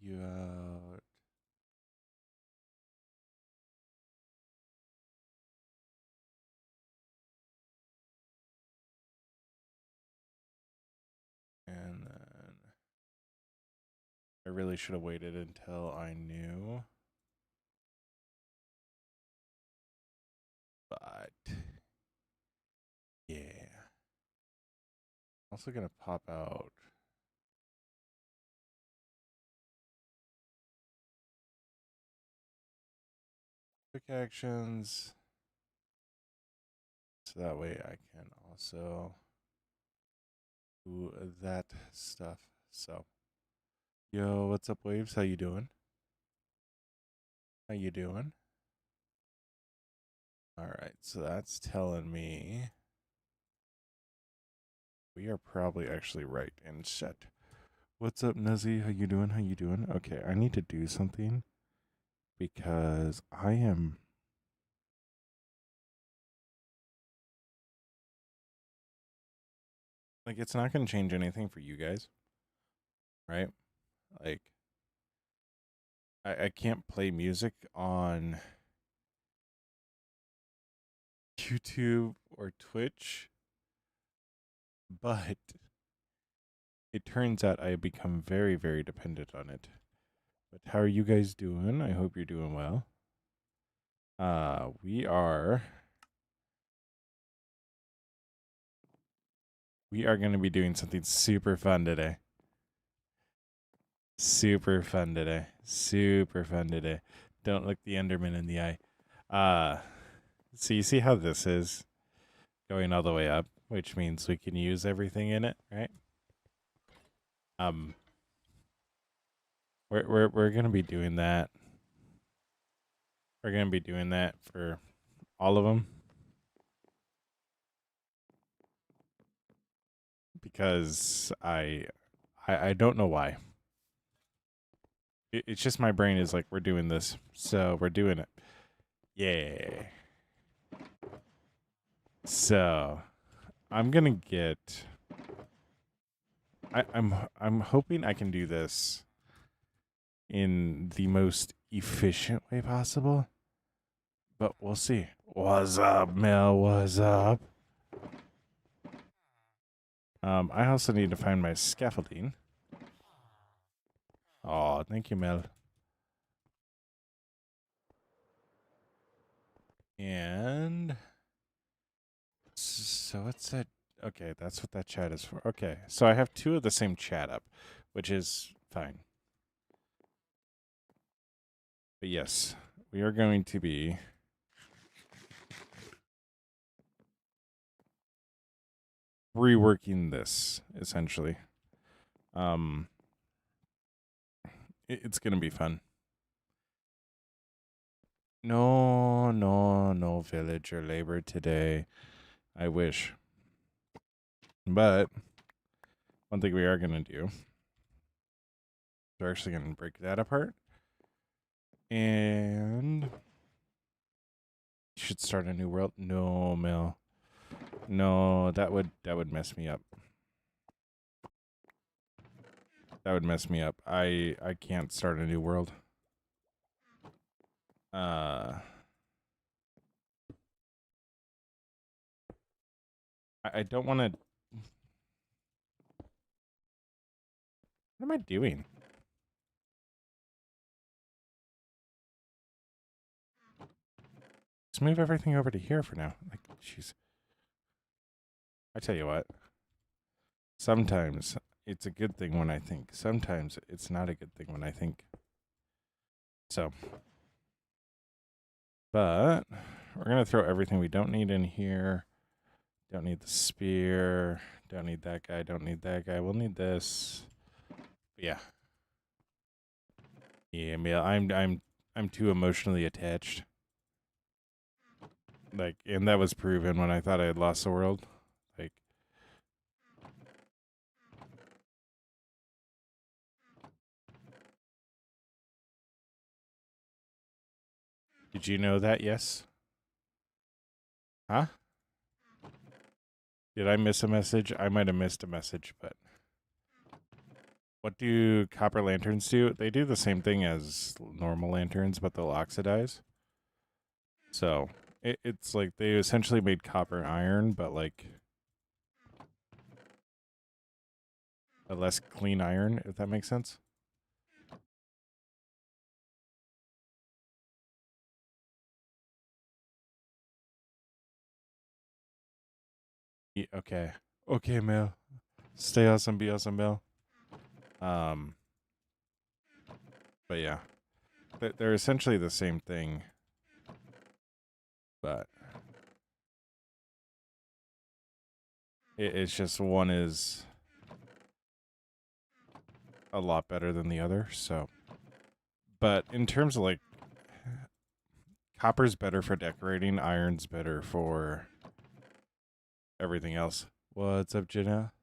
you out. And then I really should have waited until I knew. But yeah. Also gonna pop out. Quick actions. So that way I can also do that stuff. So yo, what's up, Waves? How you doing? How you doing? Alright, so that's telling me we are probably actually right in set. What's up, Nuzzy? How you doing? How you doing? Okay, I need to do something because I am like, it's not going to change anything for you guys, right? Like, I can't play music on YouTube or Twitch, but it turns out I become very, very dependent on it. But how are you guys doing? I hope you're doing well. We are going to be doing something super fun today. Super fun today. Super fun today. Don't look the Enderman in the eye. So you see how this is going all the way up, which means we can use everything in it, right? We're gonna be doing that. We're gonna be doing that for all of them because I don't know why. It's just my brain is like, we're doing this, so we're doing it. Yeah. So I'm gonna get. I'm hoping I can do this in the most efficient way possible, but we'll see. What's up, Mel? What's up? I also need to find my scaffolding. Oh, thank you, Mel. And so what's that? Okay, that's what that chat is for. Okay, so I have two of the same chat up, which is fine. But yes, we are going to be reworking this essentially. It's gonna be fun. No villager labor today. I wish. But one thing we are gonna do, we're actually gonna break that apart. And you should start a new world. No, Mel. No, that would mess me up. That would mess me up. I can't start a new world. I don't want to. What am I doing? Just move everything over to here for now. Like, jeez. I tell you what. Sometimes it's a good thing when I think. Sometimes it's not a good thing when I think. So, but we're going to throw everything we don't need in here. Don't need the spear. Don't need that guy. Don't need that guy. We'll need this. But yeah. Yeah, I'm too emotionally attached. Like, and that was proven when I thought I had lost the world. Like, did you know that? Yes. Huh? Did I miss a message? I might have missed a message, but What do copper lanterns do? They do the same thing as normal lanterns, but they'll oxidize. So it's like they essentially made copper and iron, but like a less clean iron, if that makes sense. Okay. Okay, Mel. Stay awesome, be awesome, Mel. Um, but yeah, they're essentially the same thing, but it's just one is a lot better than the other. So, but in terms of like, copper's better for decorating, iron's better for everything else. What's up, Jenna?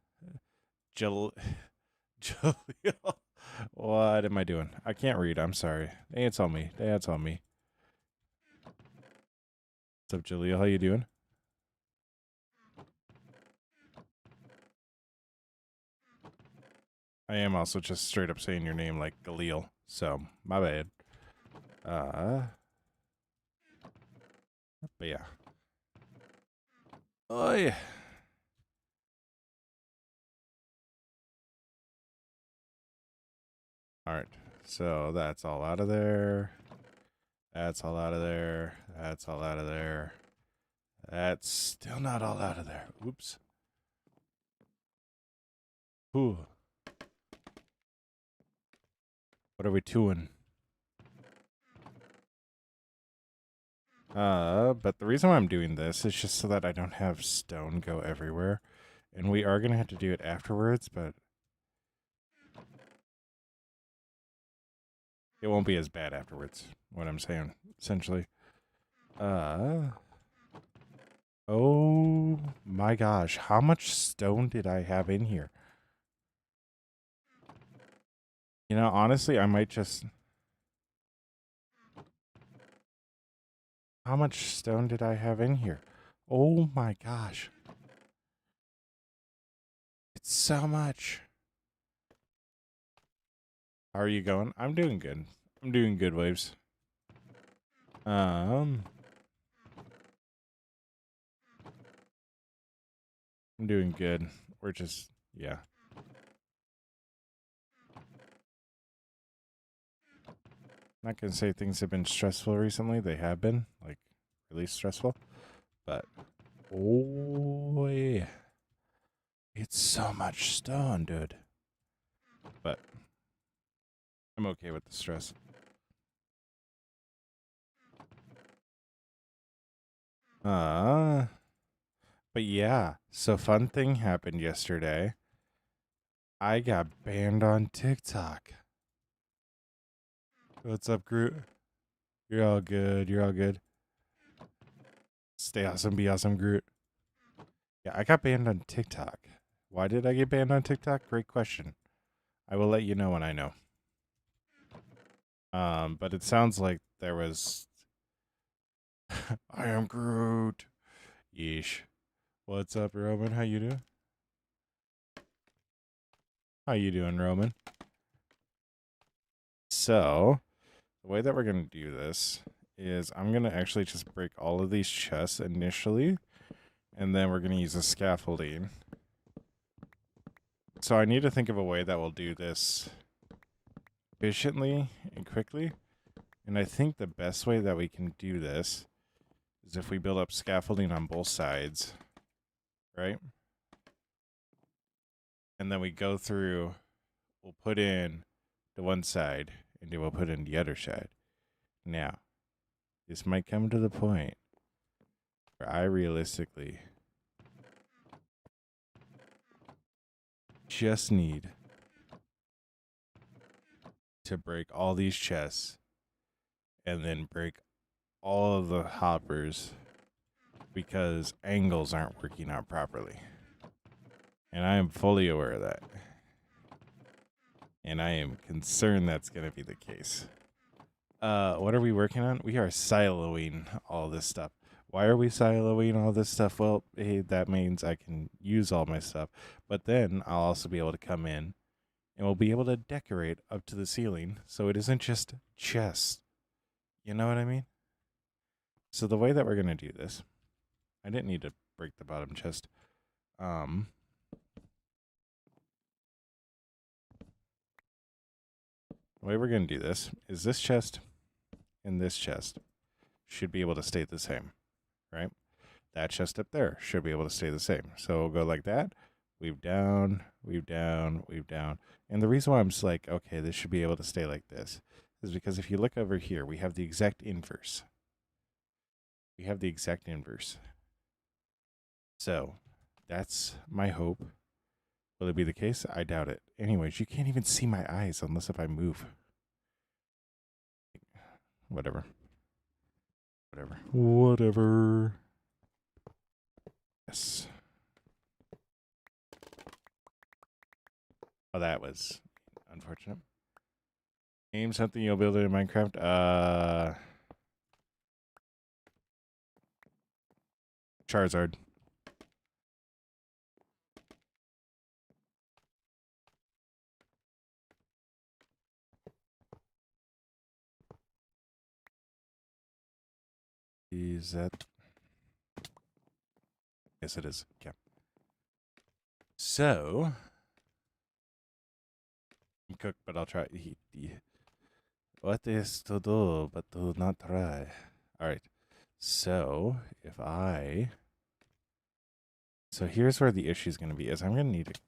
Jill, Jaleel. What am I doing? I can't read. I'm sorry. It's on me. That's on me. What's up, Jaleel? How you doing? I am also just straight up saying your name like Galil, so my bad. But yeah. Oh yeah. All right. So that's all out of there. That's all out of there. That's all out of there. That's still not all out of there. Oops. Ooh. What are we doing? But the reason why I'm doing this is just so that I don't have stone go everywhere. And we are going to have to do it afterwards, but it won't be as bad afterwards, what I'm saying, essentially. Oh my gosh, how much stone did I have in here? You know, honestly, I might just... How much stone did I have in here? Oh my gosh. It's so much. How are you going? I'm doing good. I'm doing good, Waves. I'm doing good. We're just, yeah. Not gonna say things have been stressful recently. They have been, like, really stressful. But, oh yeah. It's so much stone, dude. But I'm okay with the stress. But yeah, so fun thing happened yesterday. I got banned on TikTok. What's up, Groot? You're all good. You're all good. Stay awesome, be awesome, Groot. Yeah, I got banned on TikTok. Why did I get banned on TikTok? Great question. I will let you know when I know. But it sounds like there was I am Groot. Yeesh. What's up, Roman? How you doing? How you doing, Roman? So, the way that we're going to do this is I'm going to actually just break all of these chests initially, and then we're going to use a scaffolding. So I need to think of a way that will do this efficiently and quickly. And I think the best way that we can do this is if we build up scaffolding on both sides, right? And then we go through, we'll put in the one side, and then we'll put in the other side. Now, this might come to the point where I realistically just need to break all these chests and then break all of the hoppers because angles aren't working out properly. And I am fully aware of that. And I am concerned that's going to be the case. What are we working on? We are siloing all this stuff. Why are we siloing all this stuff? Well, hey, that means I can use all my stuff. But then I'll also be able to come in And we'll be able to decorate up to the ceiling so it isn't just chests. You know what I mean? So the way that we're going to do this, I didn't need to break the bottom chest. The way we're going to do this is this chest and this chest should be able to stay the same, right? That chest up there should be able to stay the same. So we'll go like that, weave down, weave down, weave down. And the reason why I'm just like, okay, this should be able to stay like this is because if you look over here, we have the exact inverse. We have the exact inverse. So that's my hope. Will it be the case? I doubt it. Anyways, you can't even see my eyes unless if I move. Whatever. Whatever. Yes. Oh, that was unfortunate. Name something you'll build in Minecraft. Charizard. Is that? Yes, it is. Okay. So, I'm cooked, but I'll try. What is to do but do not try? All right. So, if I. So here's where the issue is going to be. Is I'm going to need to.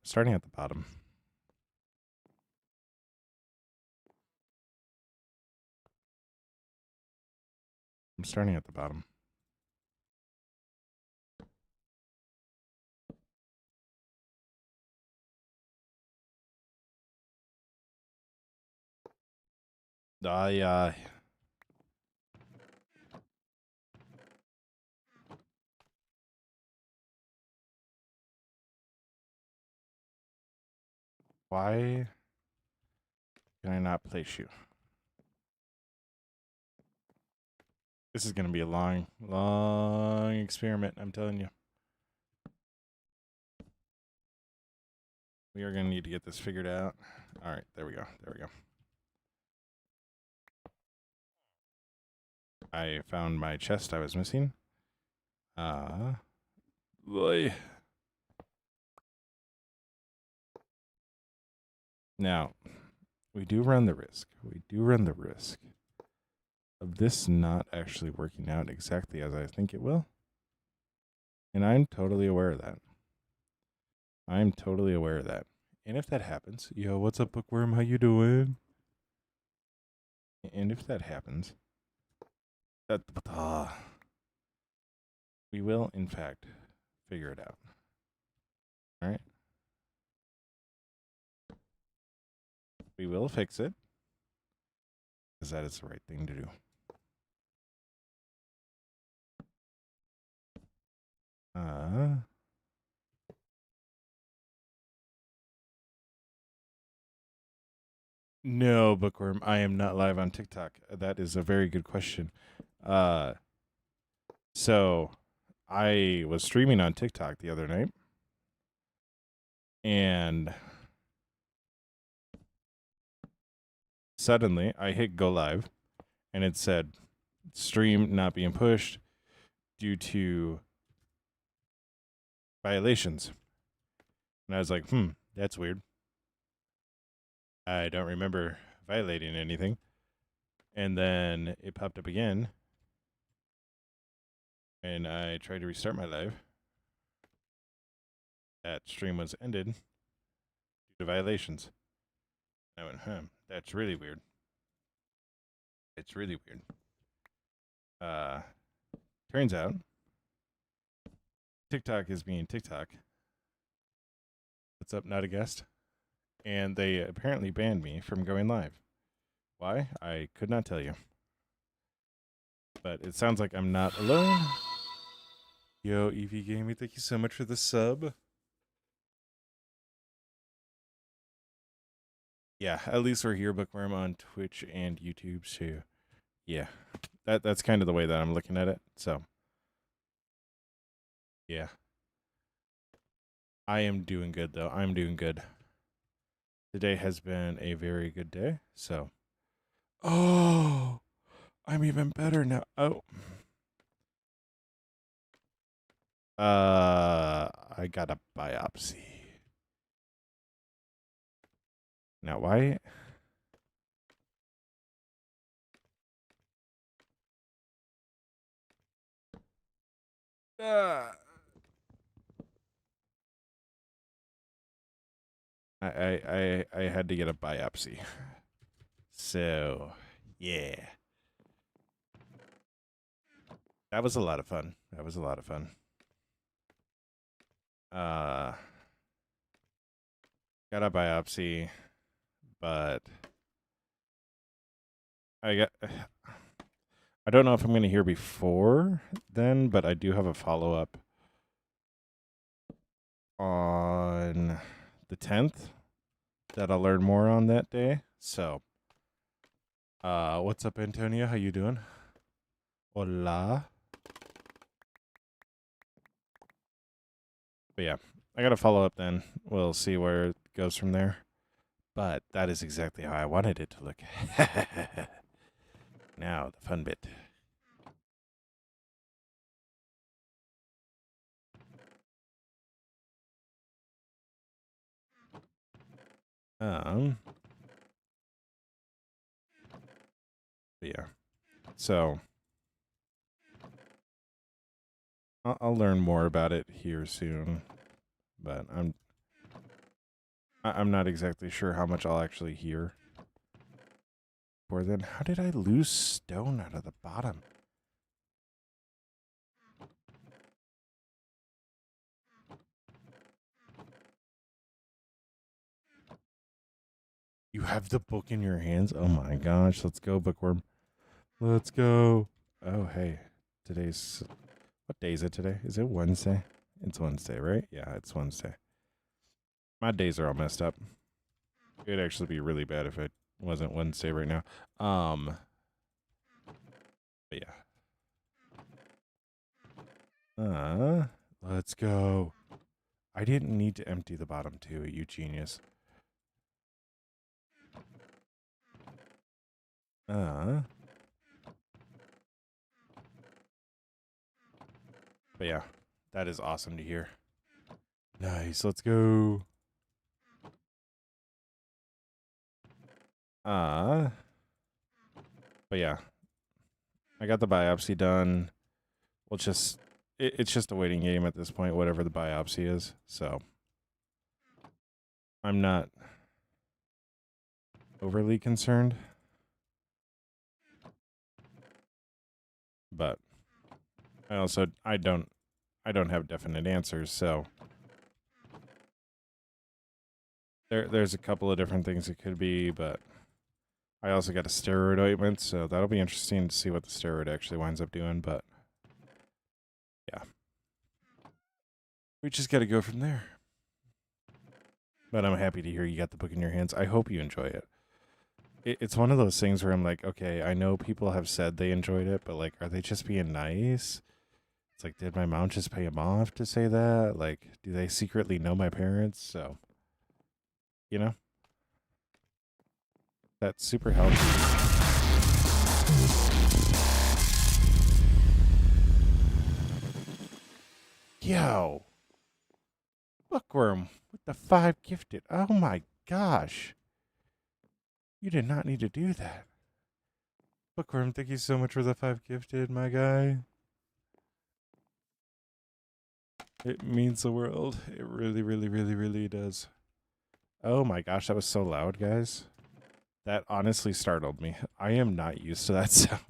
Starting at the bottom. I'm starting at the bottom. Yeah. Why can I not place you? This is going to be a long, long experiment, I'm telling you. We are going to need to get this figured out. All right, there we go. There we go. I found my chest I was missing. Boy. Now, we do run the risk. We do run the risk of this not actually working out exactly as I think it will. And I'm totally aware of that. I'm totally aware of that. And if that happens, yo, what's up, Bookworm? How you doing? And if that happens, we will, in fact, figure it out. All right? We will fix it, because that is the right thing to do. No, Bookworm, I am not live on TikTok. That is a very good question. So I was streaming on TikTok the other night, and suddenly I hit go live, and it said stream not being pushed due to violations. And I was like, that's weird. I don't remember violating anything. And then it popped up again, and I tried to restart my live. That stream was ended due to violations. I went, that's really weird. It's really weird. Turns out TikTok is being TikTok. What's up, not a guest? And they apparently banned me from going live. Why? I could not tell you. But it sounds like I'm not alone. Yo, Evie Gaming, thank you so much for the sub. Yeah, at least we're here, Bookworm, on Twitch and YouTube, so yeah. That's kind of the way that I'm looking at it. So Yeah. I am doing good, though. I'm doing good. Today has been a very good day, so. Oh, I'm even better now. Oh. I got a biopsy. Now, why? Uh, I had to get a biopsy. So, yeah. That was a lot of fun. That was a lot of fun. Uh, got a biopsy, but I got. I don't know if I'm going to hear before then, but I do have a follow up on the 10th that I'll learn more on that day. So, what's up, Antonia? How you doing? Hola. But yeah, I got to follow up then. We'll see where it goes from there. But that is exactly how I wanted it to look. Now, the fun bit. But yeah. So, I'll learn more about it here soon. But I'm not exactly sure how much I'll actually hear. Before then, how did I lose stone out of the bottom? You have the book in your hands? Oh my gosh, let's go, bookworm. Let's go. Oh, hey. Today's. What day is it today? Is it Wednesday? It's Wednesday, right? Yeah, it's Wednesday. My days are all messed up. It'd actually be really bad if it wasn't Wednesday right now. But yeah. Let's go. I didn't need to empty the bottom too, you genius. But yeah, that is awesome to hear. Nice, let's go. But yeah, I got the biopsy done. We'll just, it's just a waiting game at this point, whatever the biopsy is. So I'm not overly concerned. But I don't have definite answers, so there's a couple of different things it could be, but I also got a steroid ointment, so that'll be interesting to see what the steroid actually winds up doing, but yeah. We just got to go from there. But I'm happy to hear you got the book in your hands. I hope you enjoy it. It's one of those things where I'm like, okay, I know people have said they enjoyed it, but like, are they just being nice? It's like, did my mom just pay them off to say that? Like, do they secretly know my parents? So, you know, that's super healthy. Yo, bookworm with the 5 gifted. Oh my gosh. You did not need to do that. Bookworm, thank you so much for the 5 gifted, my guy. It means the world. It really, really, really, really does. Oh my gosh, that was so loud, guys. That honestly startled me. I am not used to that sound.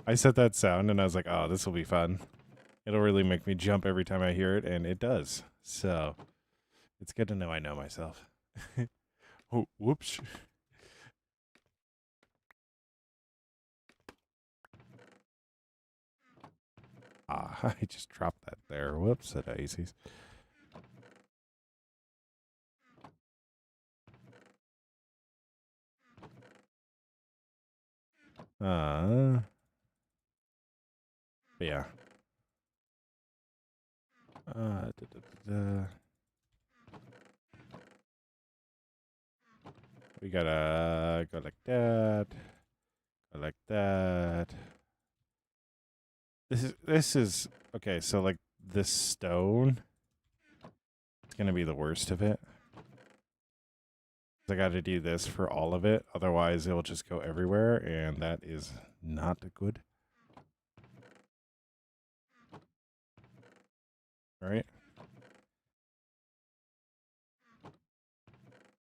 I said that sound and I was like, oh, this will be fun. It'll really make me jump every time I hear it, and it does. So it's good to know I know myself. Oh, whoops. Ah, I just dropped that there. Whoops, a daisies. Uh, But yeah. Da, da, da, da. We gotta go like that. Go like that. This is okay, so like this stone is gonna be the worst of it. I gotta do this for all of it, otherwise it will just go everywhere, and that is not good. Right?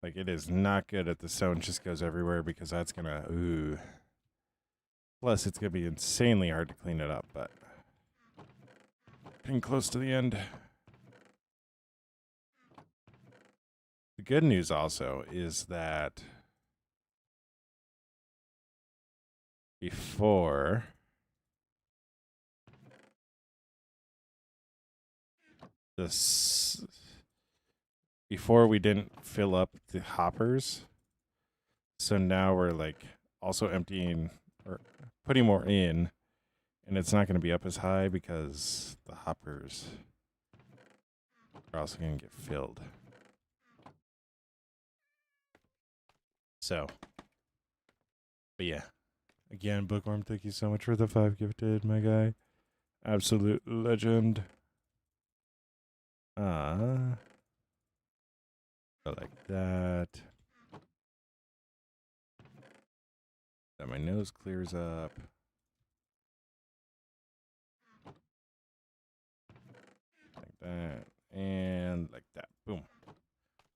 Like, it is not good if the stone just goes everywhere, because that's gonna, ooh. Plus, it's gonna be insanely hard to clean it up, but getting close to the end. The good news also is that before this, before we didn't fill up the hoppers, so now we're like also emptying or putting more in, and it's not going to be up as high because the hoppers are also going to get filled. So, but yeah, again, Bookworm, thank you so much for the 5 gifted, my guy. Absolute legend. Go like that. Then my nose clears up. Like that. And like that. Boom.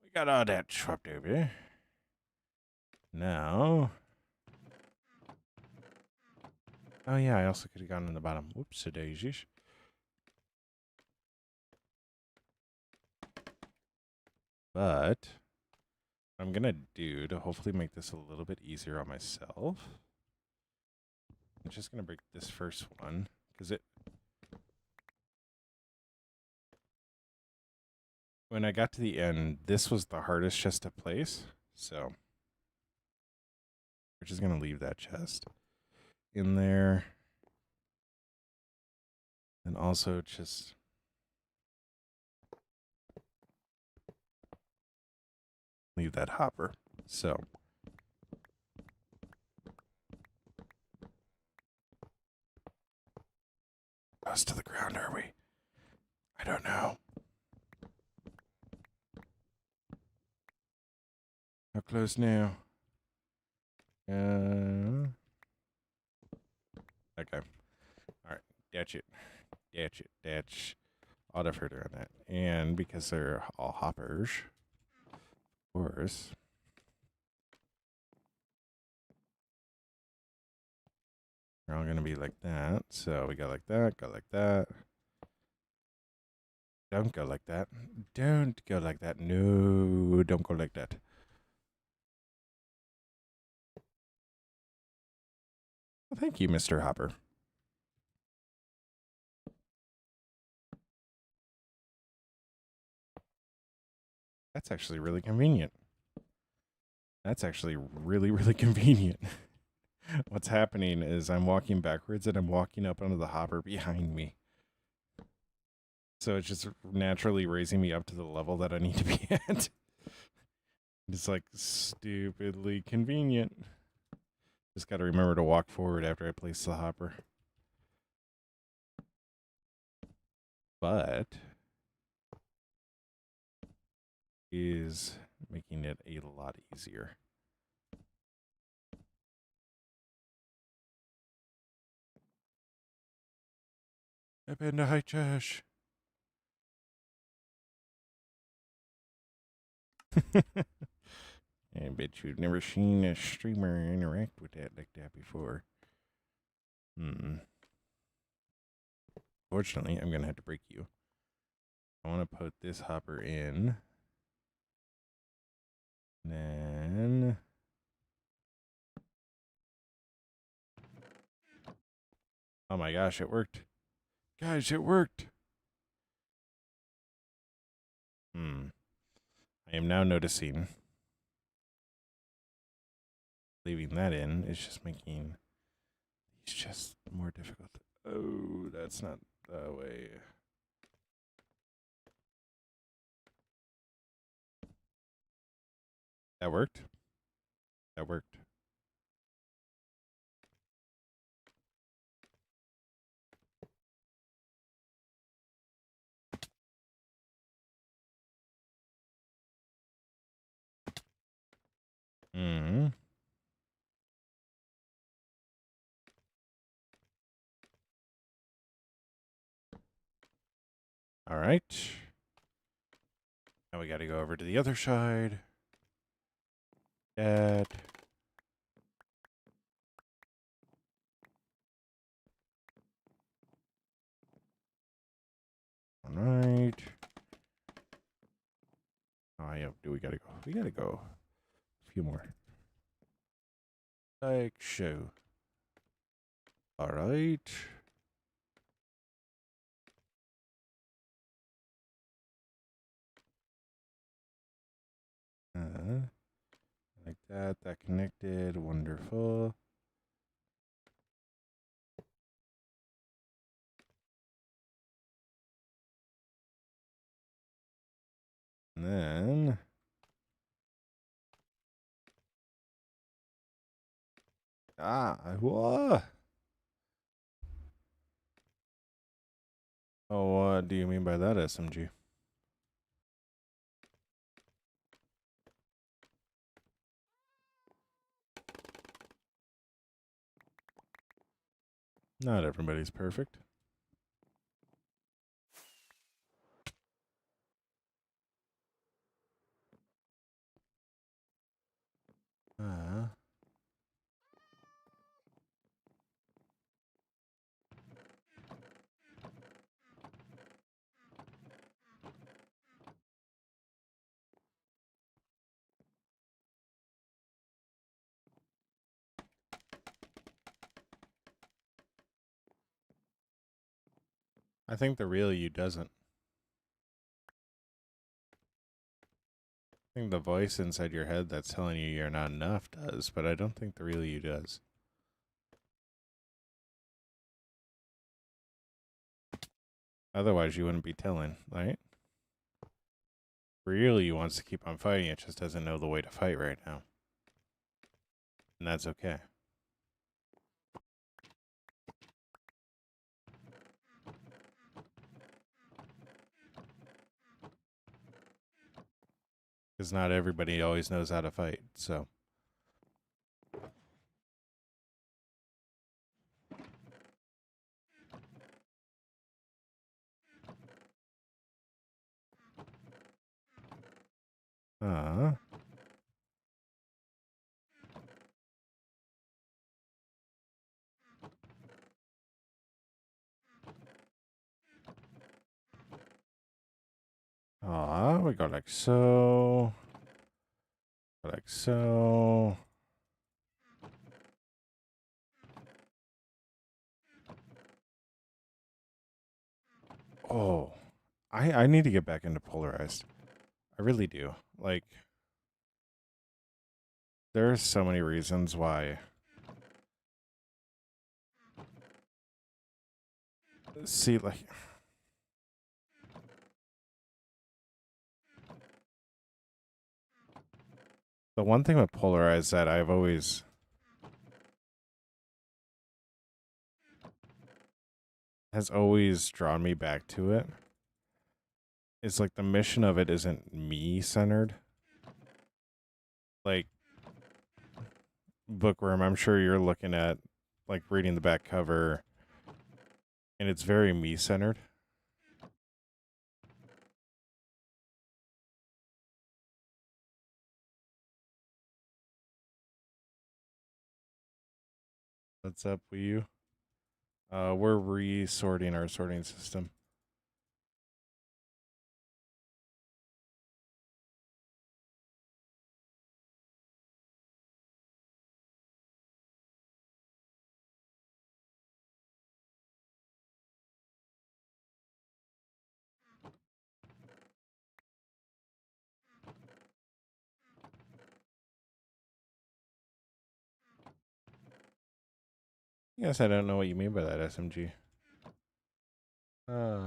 We got all that swapped over. Now. Oh, yeah, I also could have gone on the bottom. Whoops, a daisies. But what I'm going to do to hopefully make this a little bit easier on myself, I'm just going to break this first one because when I got to the end, this was the hardest chest to place. So we're just going to leave that chest in there. And also just leave that hopper. So close to the ground, are we? I don't know. How close now? Okay. All right. That's it. That's it. That's all the further on that. And because they're all hoppers, of course, they're all going to be like that. So we go like that, go like that. Don't go like that. Don't go like that. No, don't go like that. Well, thank you, Mr. Hopper. That's actually really convenient. That's actually really, really convenient. What's happening is I'm walking backwards and I'm walking up onto the hopper behind me. So it's just naturally raising me up to the level that I need to be at. It's like stupidly convenient. Just got to remember to walk forward after I place the hopper. But is making it a lot easier. I've been to High Trash. I bet you've never seen a streamer interact with that like that before. Fortunately, I'm going to have to break you. I want to put this hopper in. Then oh my gosh, it worked. Guys, it worked. I am now noticing leaving that in is just making these just more difficult. Oh, That's not the way. That worked. That worked. Hmm. All right. Now we got to go over to the other side. That. All right. Oh, yeah. Do we got to go? We got to go. A few more. Like show. All right. Like that. That connected. Wonderful. And then. What? Oh, what do you mean by that, SMG? Not everybody's perfect. Uh, I think the real you doesn't. I think the voice inside your head that's telling you you're not enough does, but I don't think the real you does. Otherwise, you wouldn't be telling, right? Real you wants to keep on fighting, it just doesn't know the way to fight right now. And that's okay. Because not everybody always knows how to fight, so. Uh, we go like so. Like so. Oh, I need to get back into polarized. I really do. Like, there are so many reasons why. See, like, the one thing with polarized that I've always has always drawn me back to it is like the mission of it isn't me centered. Like Bookworm, I'm sure you're looking at like reading the back cover and it's very me centered. What's up with you? We're resorting our sorting system. Yes, I don't know what you mean by that, SMG. Into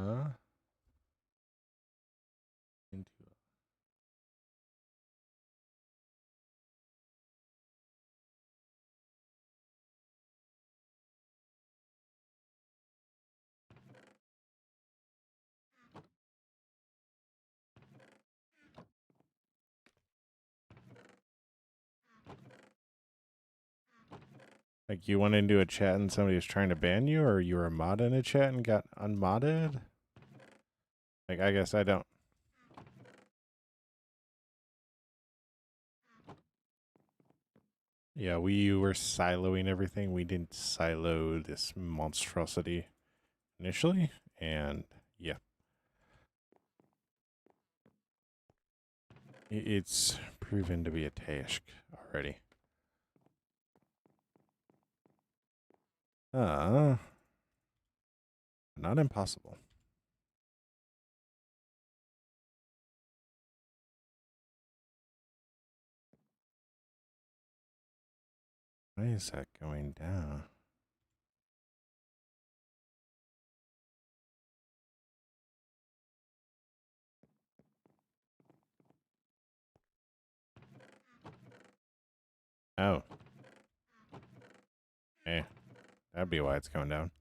like you went into a chat and somebody was trying to ban you, or you were a mod in a chat and got unmodded? Like, I guess I don't. Yeah, we were siloing everything. We didn't silo this monstrosity initially, and yeah. It's proven to be a task already. Not impossible. Why is that going down? Oh. Eh. That'd be why it's going down.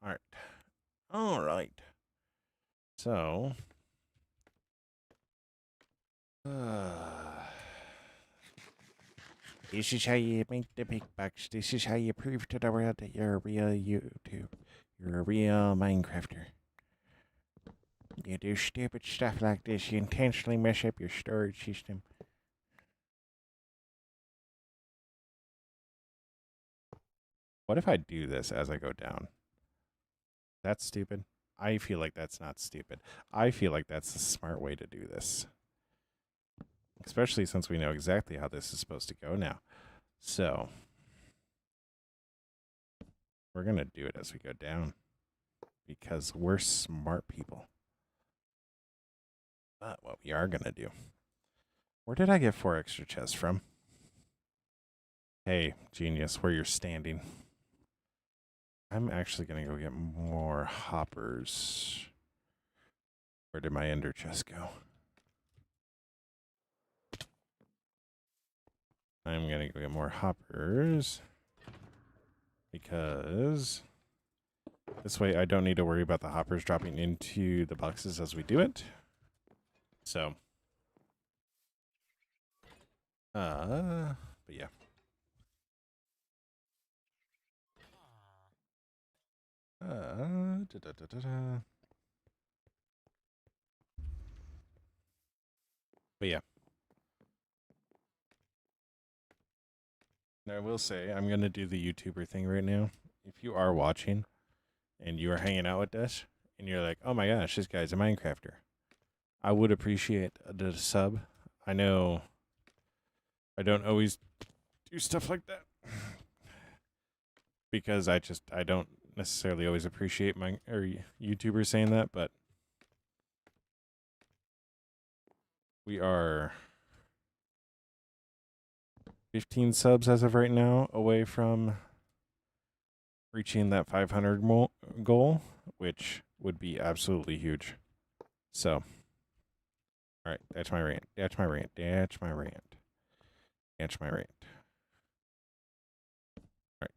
Alright. Alright. So. This is how you make the big bucks. This is how you prove to the world that you're a real YouTube. You're a real Minecrafter. You do stupid stuff like this. You intentionally mess up your storage system. What if I do this as I go down? That's stupid. I feel like that's not stupid. I feel like that's the smart way to do this. Especially since we know exactly how this is supposed to go now. So, we're going to do it as we go down. Because we're smart people. But what we are going to do. Where did I get 4 extra chests from? Hey, genius, where you're standing. I'm actually going to go get more hoppers. Where did my ender chest go? I'm going to go get more hoppers. Because this way I don't need to worry about the hoppers dropping into the boxes as we do it. So. But yeah. But yeah. Now I will say I'm gonna do the YouTuber thing right now. If you are watching and you are hanging out with us and you're like, oh my gosh, this guy's a Minecrafter, I would appreciate the sub. I know I don't always do stuff like that because I don't necessarily always appreciate my YouTubers saying that, but we are 15 subs as of right now away from reaching that 500 goal, which would be absolutely huge. So, all right, that's my rant. That's my rant. That's my rant. That's my rant. All right.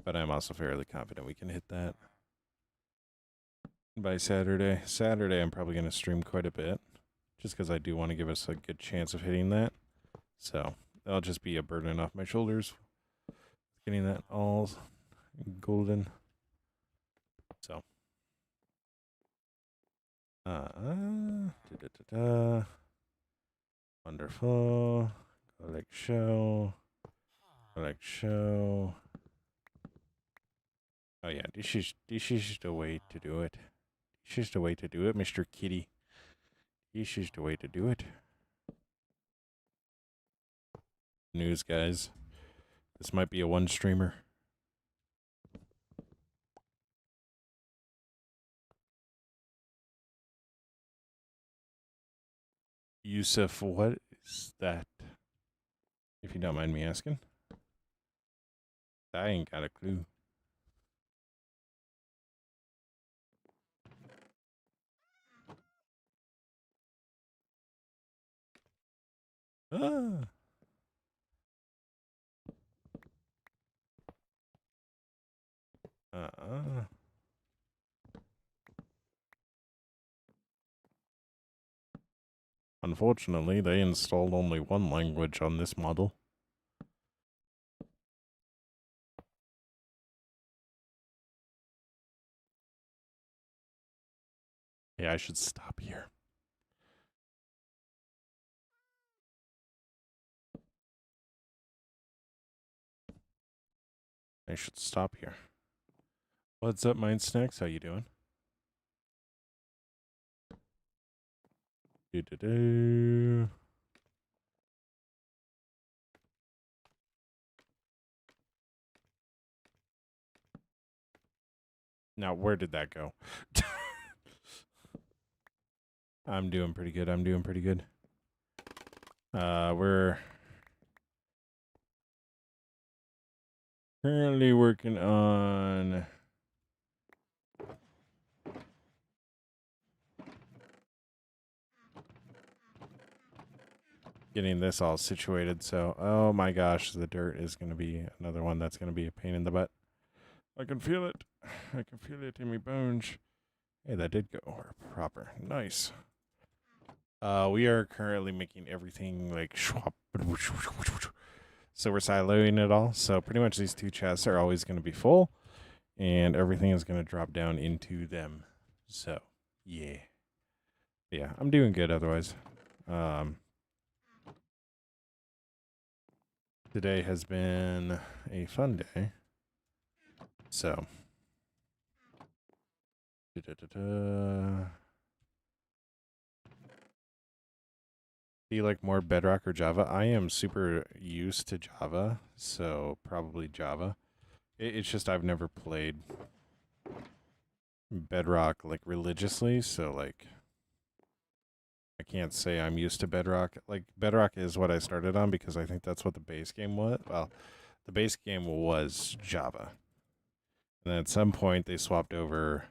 But I'm also fairly confident we can hit that by Saturday. Saturday, I'm probably going to stream quite a bit just because I do want to give us a good chance of hitting that. So, that'll just be a burden off my shoulders getting that all golden. So, wonderful. Collect show. Collect show. Oh yeah, this is the way to do it. This is the way to do it, Mr. Kitty. This is the way to do it. News, guys. This might be a one streamer. Yusuf, what is that? If you don't mind me asking. I ain't got a clue. Ah. Unfortunately, they installed only one language on this model. Yeah, I should stop here. I should stop here. What's up, Mind Snacks? How you doing? Do-do-do. Now, where did that go? I'm doing pretty good. I'm doing pretty good. We're currently working on getting this all situated. So, oh my gosh, the dirt is going to be another one that's going to be a pain in the butt. I can feel it. I can feel it in my bones. Hey, that did go proper. Nice. We are currently making everything like so we're siloing it all. So pretty much these two chests are always going to be full, and everything is going to drop down into them. So yeah, I'm doing good otherwise. Today has been a fun day. So. Do you like more Bedrock or Java? I am super used to Java, so probably Java. It's just I've never played Bedrock like religiously, so like I can't say I'm used to Bedrock. Like Bedrock is what I started on because I think that's what the base game was. Well, the base game was Java. And then at some point they swapped over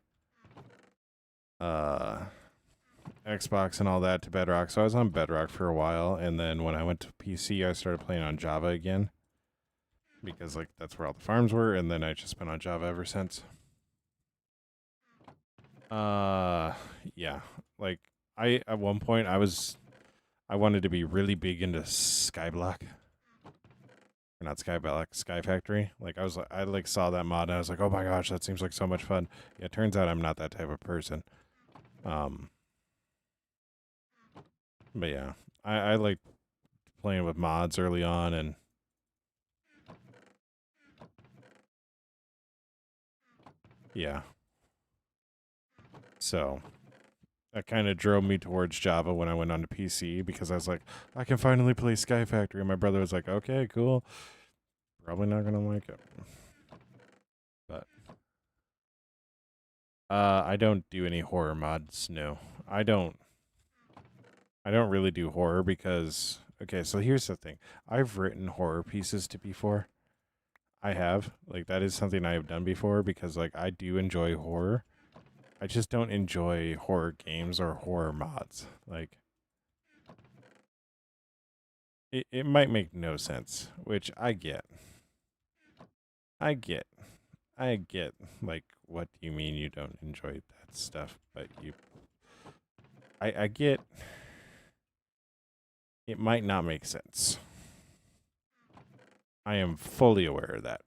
Xbox and all that to Bedrock. So I was on Bedrock for a while, and then when I went to PC, I started playing on Java again because like that's where all the farms were, and then I just been on Java ever since. Yeah. Like I at one point I wanted to be really big into Skyblock. Or not Skyblock, Sky Factory. Like I like saw that mod and I was like, "Oh my gosh, that seems like so much fun." Yeah, it turns out I'm not that type of person. But yeah, I like playing with mods early on, and yeah. So that kind of drove me towards Java when I went on to PC because I was like, I can finally play Sky Factory. And my brother was like, okay, cool. Probably not gonna like it. But I don't do any horror mods, no. I don't really do horror because okay, so here's the thing. I've written horror pieces to before. I have. Like that is something I have done before because like I do enjoy horror. I just don't enjoy horror games or horror mods. Like it might make no sense, which I get. I get. I get like what do you mean you don't enjoy that stuff, but I get it might not make sense. I am fully aware of that.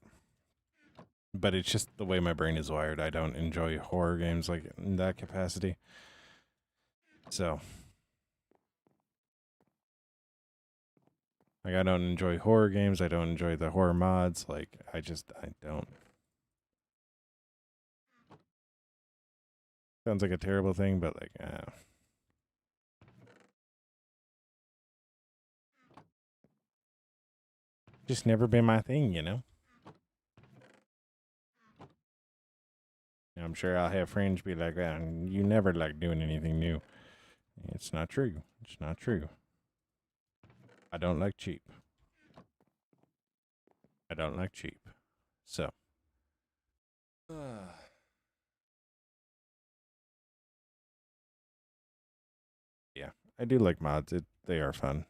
But it's just the way my brain is wired. I don't enjoy horror games like in that capacity. So like I don't enjoy horror games. I don't enjoy the horror mods. Like I don't. Sounds like a terrible thing, but like just never been my thing, you know? I'm sure I'll have friends be like, you never like doing anything new. It's not true. It's not true. I don't like cheap. I don't like cheap. So, yeah, I do like mods. They are fun.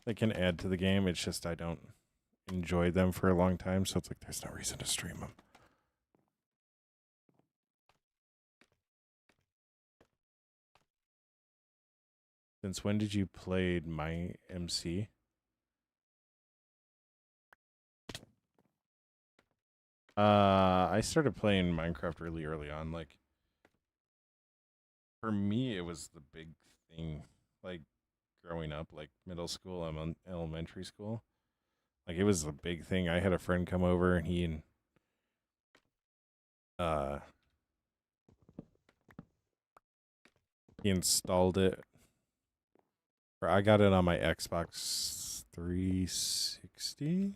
They can add to the game. It's just I don't enjoy them for a long time, so it's like there's no reason to stream them. Since when did you play my MC? I started playing Minecraft really early on. Like, for me, it was the big thing. Like, growing up, like middle school, I'm on elementary school. Like, it was the big thing. I had a friend come over, and uh he installed it. Or I got it on my Xbox 360.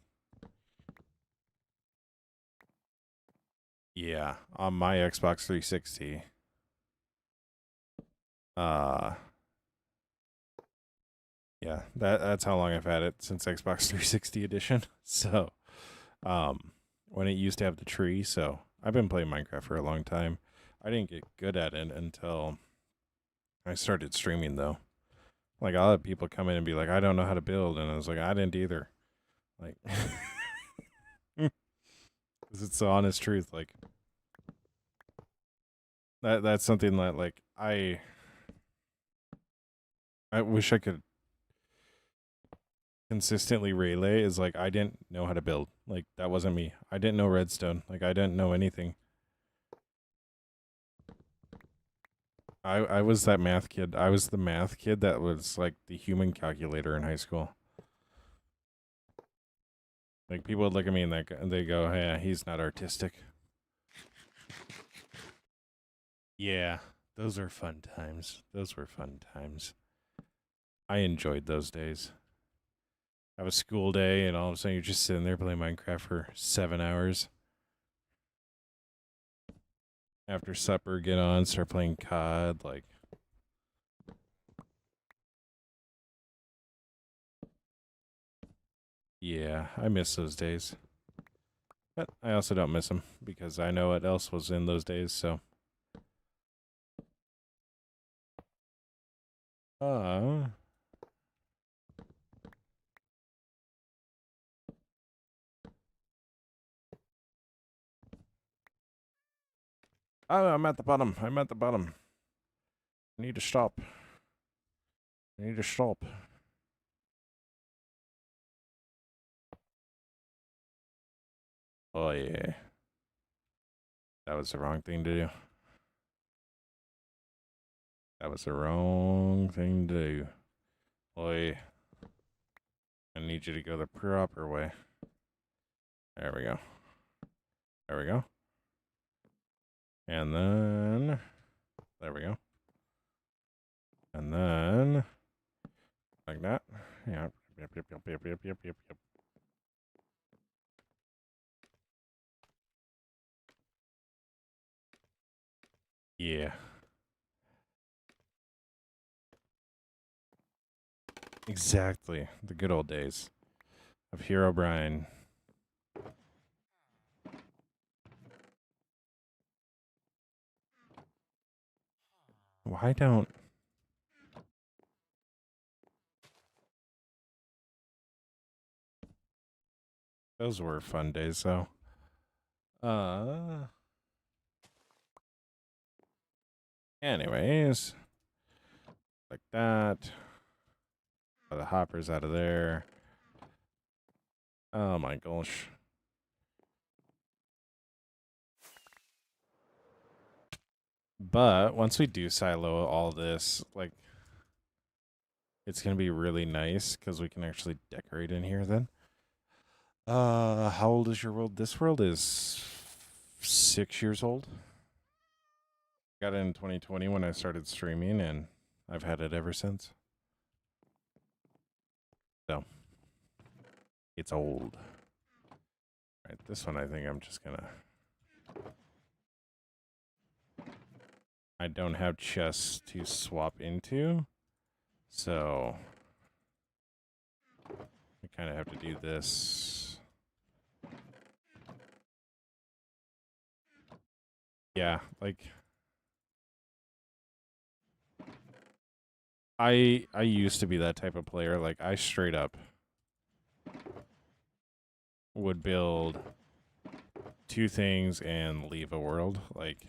Yeah, on my Xbox 360. Uh yeah, that's how long I've had it, since Xbox 360 edition. So, when it used to have the tree, so I've been playing Minecraft for a long time. I didn't get good at it until I started streaming though. Like, I'll have people come in and be like, I don't know how to build, and I was like, I didn't either. Like, because it's the honest truth. Like, that's something that, like, I wish I could consistently relay, is like, I didn't know how to build. Like, that wasn't me. I didn't know redstone. Like, I didn't know anything. I was that math kid. I was the math kid that was like the human calculator in high school. Like, people would look at me and they go, "Yeah, he's not artistic." Yeah, those are fun times. Those were fun times. I enjoyed those days. Have a school day, and all of a sudden you're just sitting there playing Minecraft for 7 hours. After supper, get on, start playing COD. Like, yeah, I miss those days. But I also don't miss them because I know what else was in those days, so. Uh, I'm at the bottom. I'm at the bottom. I need to stop. I need to stop. Oh, yeah. That was the wrong thing to do. That was the wrong thing to do. Oi. I need you to go the proper way. There we go. There we go. And then, there we go. And then, like that. Yeah. Yep, yep, yep, yep, yep, yep, yep, yep. Yeah. Exactly. The good old days of Herobrine. Why don't... Those were fun days, though. Anyways. Like that. The hopper's out of there. Oh my gosh. But once we do silo all this, like, it's gonna be really nice because we can actually decorate in here then. How old is your world? This world is 6 years old. Got it in 2020 when I started streaming, and I've had it ever since. So, it's old. Right, this one I think I'm just gonna... I don't have chests to swap into, so I kind of have to do this. Yeah, like I used to be that type of player. Like I straight up would build two things and leave a world. Like,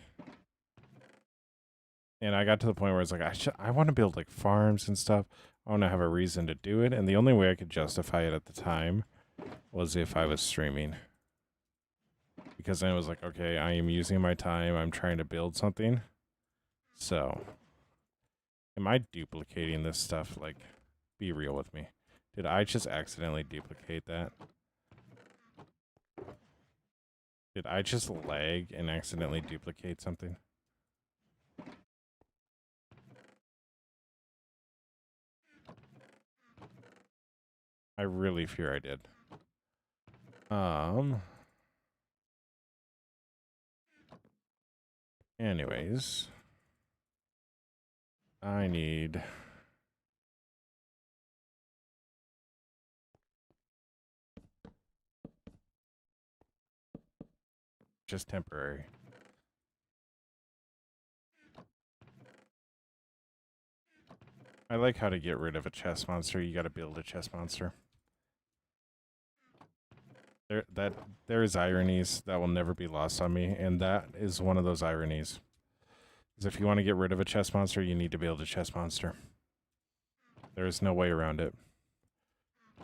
and I got to the point where it's like I want to build like farms and stuff. I want to have a reason to do it, and the only way I could justify it at the time was if I was streaming. Because then it was like, okay, I am using my time. I'm trying to build something. So, am I duplicating this stuff? Like, be real with me. Did I just accidentally duplicate that? Did I just lag and accidentally duplicate something? I really fear I did. Anyways, I need just temporary. I like how to get rid of a chest monster. You got to build a chest monster. There is ironies that will never be lost on me, and that is one of those ironies. Is if you want to get rid of a chest monster, you need to build a chest monster. There is no way around it.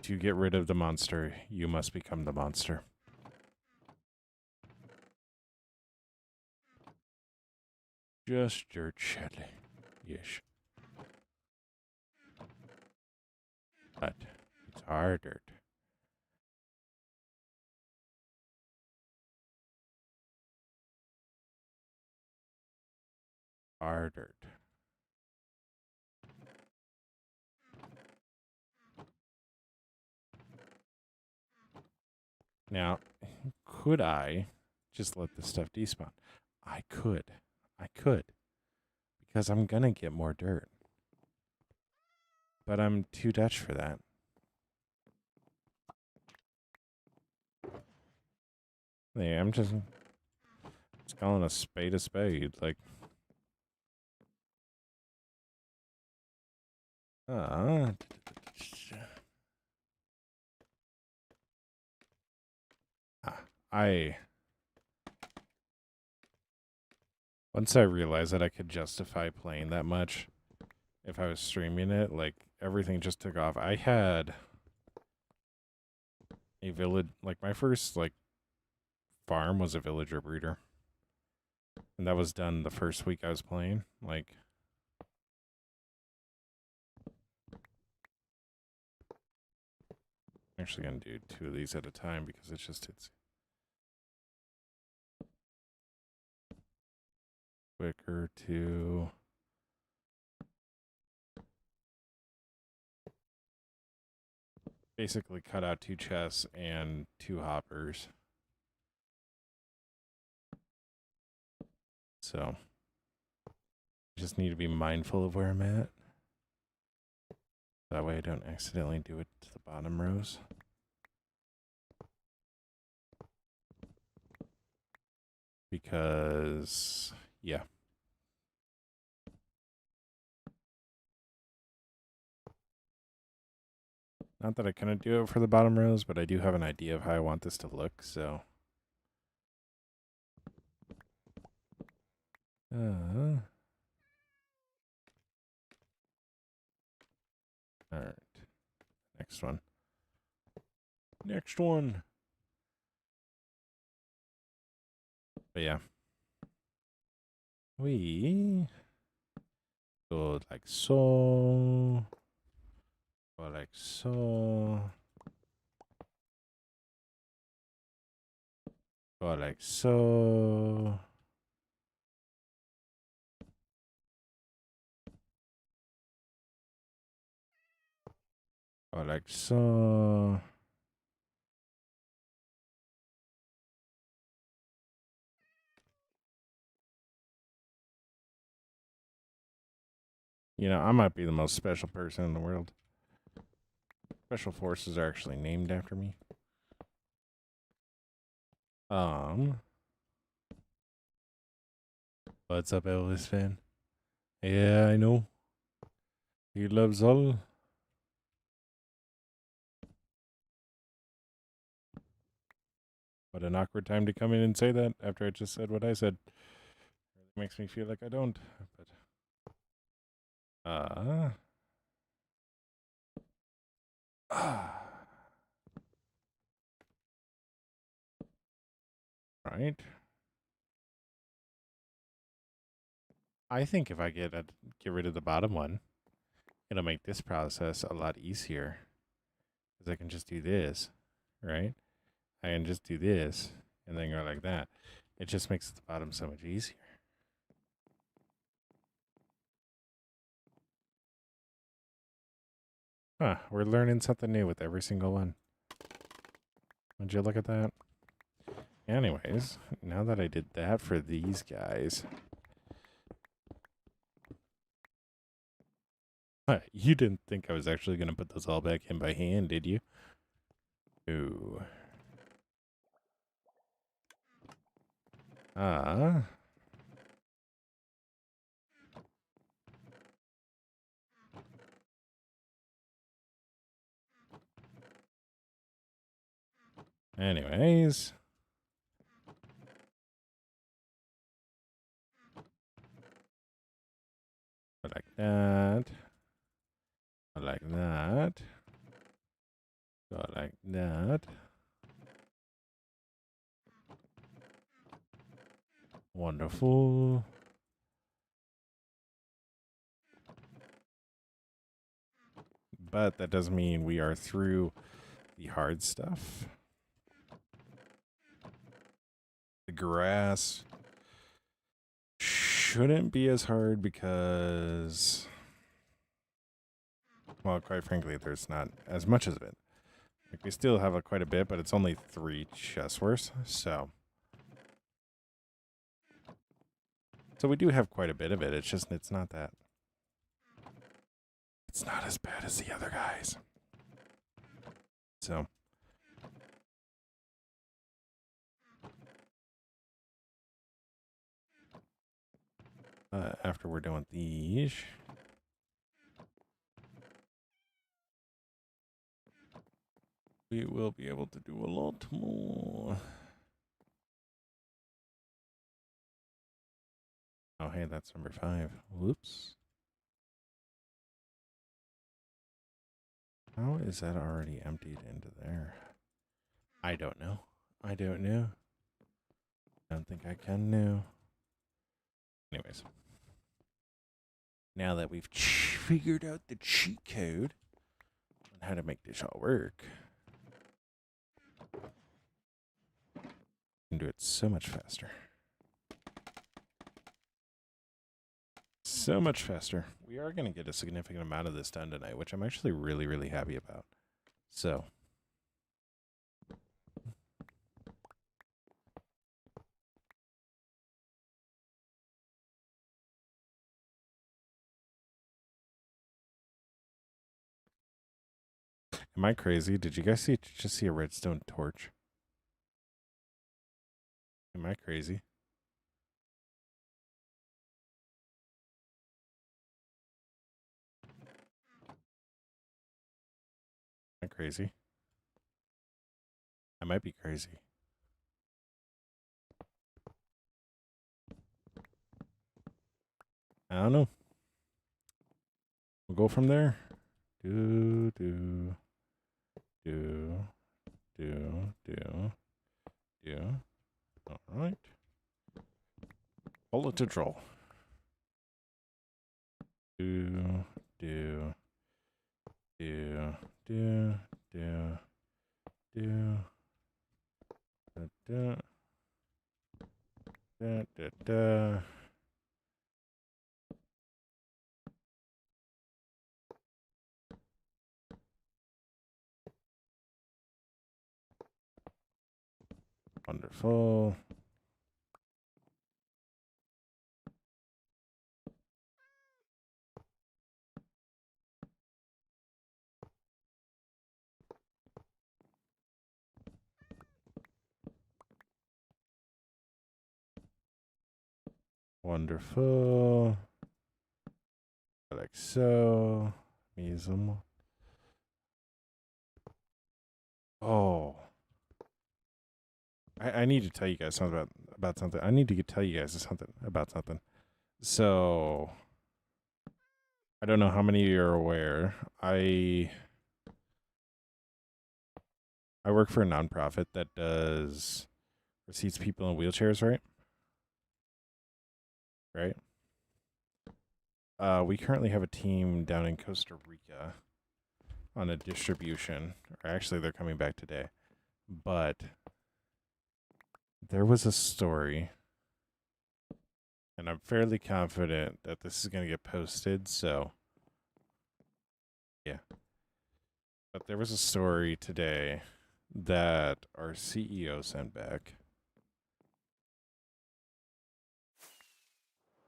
To get rid of the monster, you must become the monster. Just your chili. Yes. But it's harder. Harder. Now, could I just let this stuff despawn? I could. I could. Because I'm gonna get more dirt. But I'm too Dutch for that. Yeah, I'm just calling a spade a spade. Like, I once I realized that I could justify playing that much if I was streaming it, like everything just took off. I had a village, like my first like farm was a villager breeder. And that was done the first week I was playing. Like, I'm actually gonna do 2 of these at a time because it's quicker to basically cut out 2 chests and 2 hoppers. So, I just need to be mindful of where I'm at. That way I don't accidentally do it to the bottom rows. Because, yeah. Not that I couldn't do it for the bottom rows, but I do have an idea of how I want this to look, so. Alright. Next one. Next one. But yeah. We go like so. Go like so. Go like so. Go like so. You know, I might be the most special person in the world. Special forces are actually named after me. What's up, Elvis fan? Yeah, I know. He loves all. What an awkward time to come in and say that after I just said what I said. It makes me feel like I don't. But uh right. I think if I get rid of the bottom one, it'll make this process a lot easier because I can just do this, right? I can just do this and then go like that. It just makes the bottom so much easier. Huh, we're learning something new with every single one. Would you look at that? Anyways, now that I did that for these guys. You didn't think I was actually going to put those all back in by hand, did you? Ooh. Ah. Anyways. Like that. Like that. Go like that. Wonderful. But that doesn't mean we are through the hard stuff. The grass shouldn't be as hard because, well, quite frankly, there's not as much of it. Like, we still have quite a bit, but it's only 3 chests worth, so we do have quite a bit of it. It's just, it's not that. It's not as bad as the other guys. So. After we're done with these. We will be able to do a lot more. Oh, hey, that's number 5. Whoops. How is that already emptied into there? I don't know. I don't know. Don't think I can know. Anyways. Now that we've figured out the cheat code on how to make this all work, we can do it so much faster. So much faster. We are going to get a significant amount of this done tonight, which I'm actually really, really happy about. So. Am I crazy? Did you guys just see a redstone torch? Am I crazy? Am I crazy? I might be crazy. I don't know. We'll go from there. Do, do, do, do, do, do. All right. Bullet to draw. Do, do, do, do, do, do, da, da, da, da, da. Wonderful. Wonderful. Like so. Measle. Oh. I need to tell you guys something about something. I need to tell you guys something about something. So I don't know how many of you are aware. I work for a nonprofit that does seats people in wheelchairs, right? Right. We currently have a team down in Costa Rica on a distribution. Or actually, they're coming back today. But there was a story, and I'm fairly confident that this is going to get posted. So, yeah. But there was a story today that our CEO sent back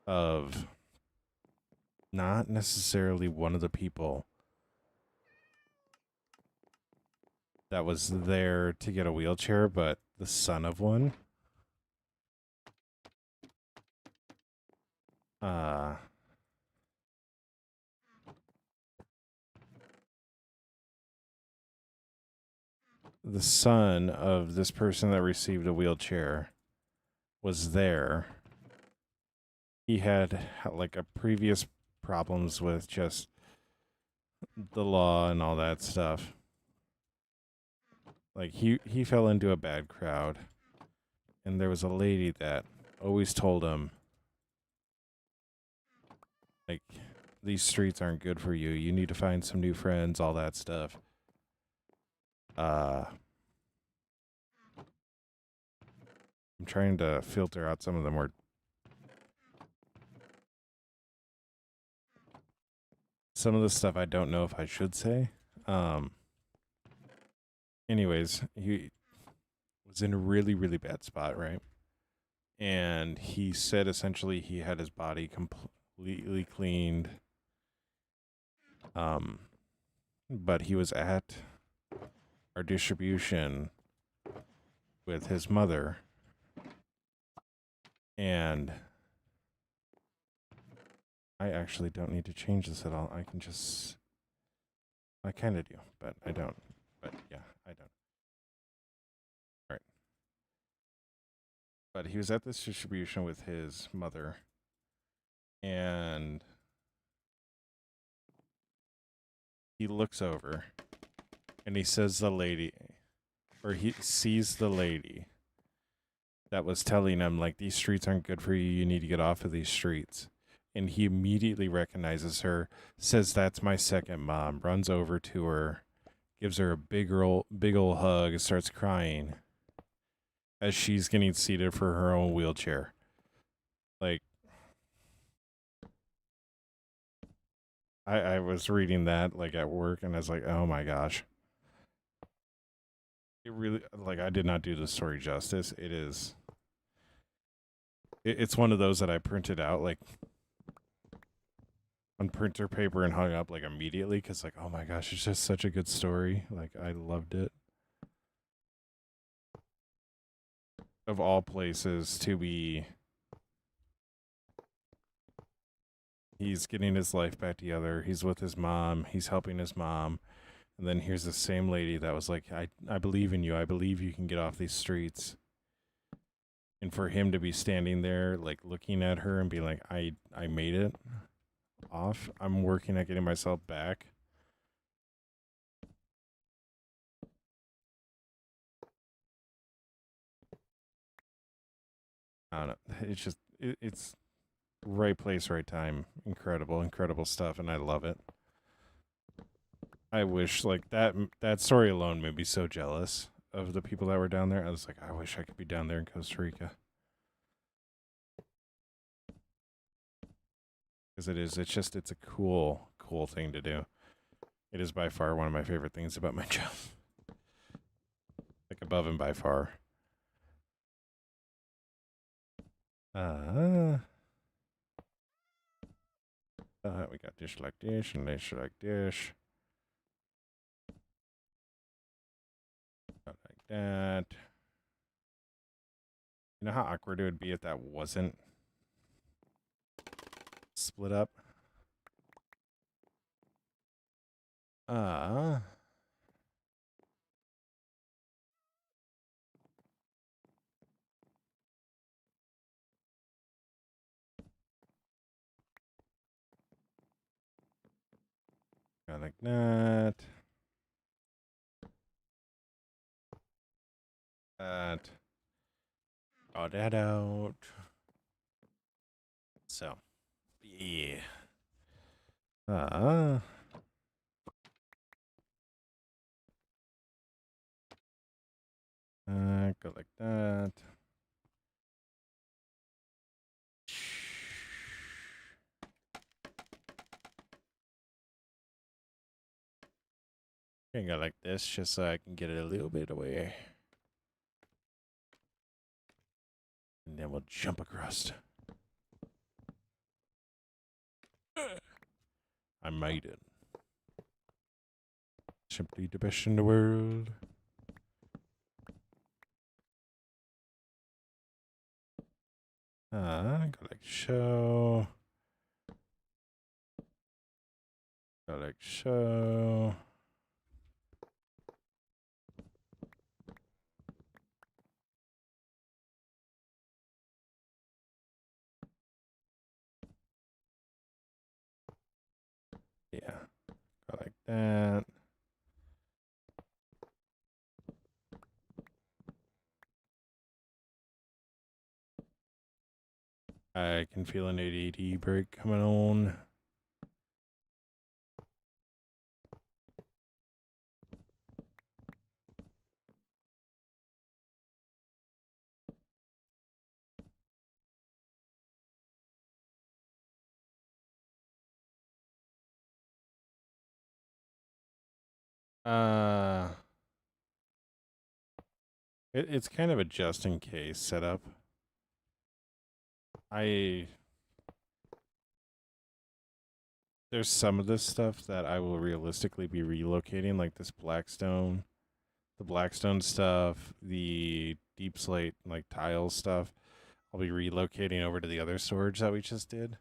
of not necessarily one of the people that was there to get a wheelchair, but the son of one. Uh, the son of this person that received a wheelchair was there. He had like a previous problems with just the law and all that stuff. Like he fell into a bad crowd, and there was a lady that always told him, like, these streets aren't good for you. You need to find some new friends, all that stuff. I'm trying to filter out some of the more some of the stuff I don't know if I should say. Anyways, he was in a really, really bad spot, right? And he said essentially he had his body completely cleaned. But he was at our distribution with his mother, and I actually don't need to change this at all. I can just, I kind of do, but I don't. But yeah, I don't. All right. But he was at this distribution with his mother, and he looks over and he says the lady, or he sees the lady that was telling him, like, these streets aren't good for you. You need to get off of these streets. And he immediately recognizes her, says, "That's my second mom," runs over to her, gives her a big ol' hug, and starts crying as she's getting seated for her own wheelchair. Like, I was reading that, like, at work, and I was like, oh my gosh. It really, like, I did not do the story justice. It's one of those that I printed out, like, on printer paper and hung up, like, immediately, because, like, oh my gosh, it's just such a good story. Like, I loved it. Of all places to be, he's getting his life back together. He's with his mom. He's helping his mom. And then here's the same lady that was like, I believe in you. I believe you can get off these streets. And for him to be standing there, like, looking at her and be like, I made it off. I'm working at getting myself back. I don't know. It's just, it's right place, right time. Incredible, incredible stuff. And I love it. I wish, like, that story alone made me so jealous of the people that were down there. I was like, I wish I could be down there in Costa Rica. Because it's a cool thing to do. It is by far one of my favorite things about my job. Like, above and by far. We got dish like dish and dish like dish. Not like that. You know how awkward it would be if that wasn't split up. Go like that. That. Draw that out. So, yeah. Go like that. Gonna go like this just so I can get it a little bit away. And then we'll jump across. I made it. Simply the best in the world. Go like so. Go like so. Yeah. Go like that. I can feel an ADD break coming on. It's kind of a just in case setup. There's some of this stuff that I will realistically be relocating, like this Blackstone, the Blackstone stuff, the Deep Slate, like tiles stuff. I'll be relocating over to the other storage that we just did,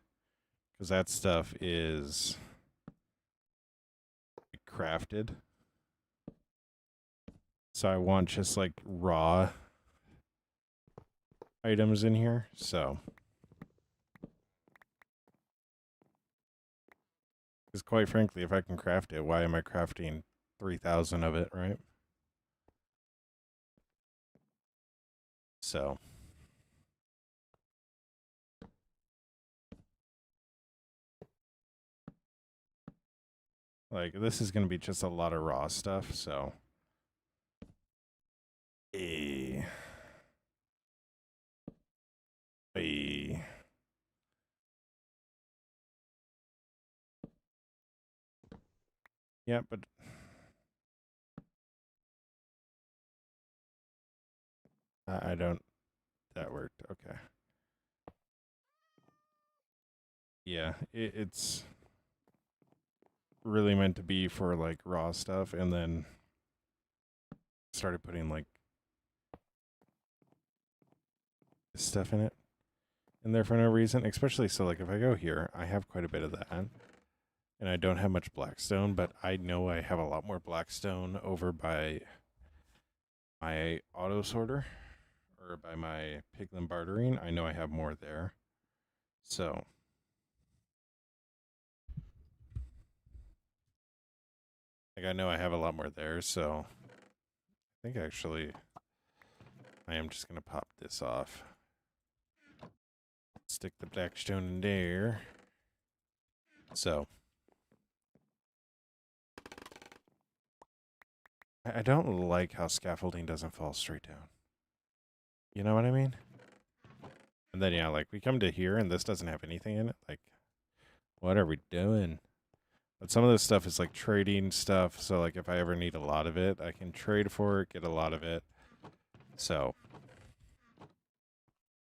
because that stuff is crafted. So I want just like raw items in here. So, because quite frankly, if I can craft it, why am I crafting 3,000 of it, right? So, like, this is going to be just a lot of raw stuff, so. Yeah, but I don't. That worked. Okay. Yeah, it's really meant to be for like raw stuff, and then started putting like this stuff in there for no reason. Especially so, like if I go here, I have quite a bit of that, and I don't have much Blackstone, but I know I have a lot more Blackstone over by my auto sorter or by my Piglin bartering. I know I have more there, so. Like, I know I have a lot more there, so I think actually I am just going to pop this off. Stick the Blackstone in there. So, I don't like how scaffolding doesn't fall straight down. You know what I mean? And then, yeah, like, we come to here and this doesn't have anything in it. Like, what are we doing? But some of this stuff is, like, trading stuff. So, like, if I ever need a lot of it, I can trade for it, get a lot of it. So,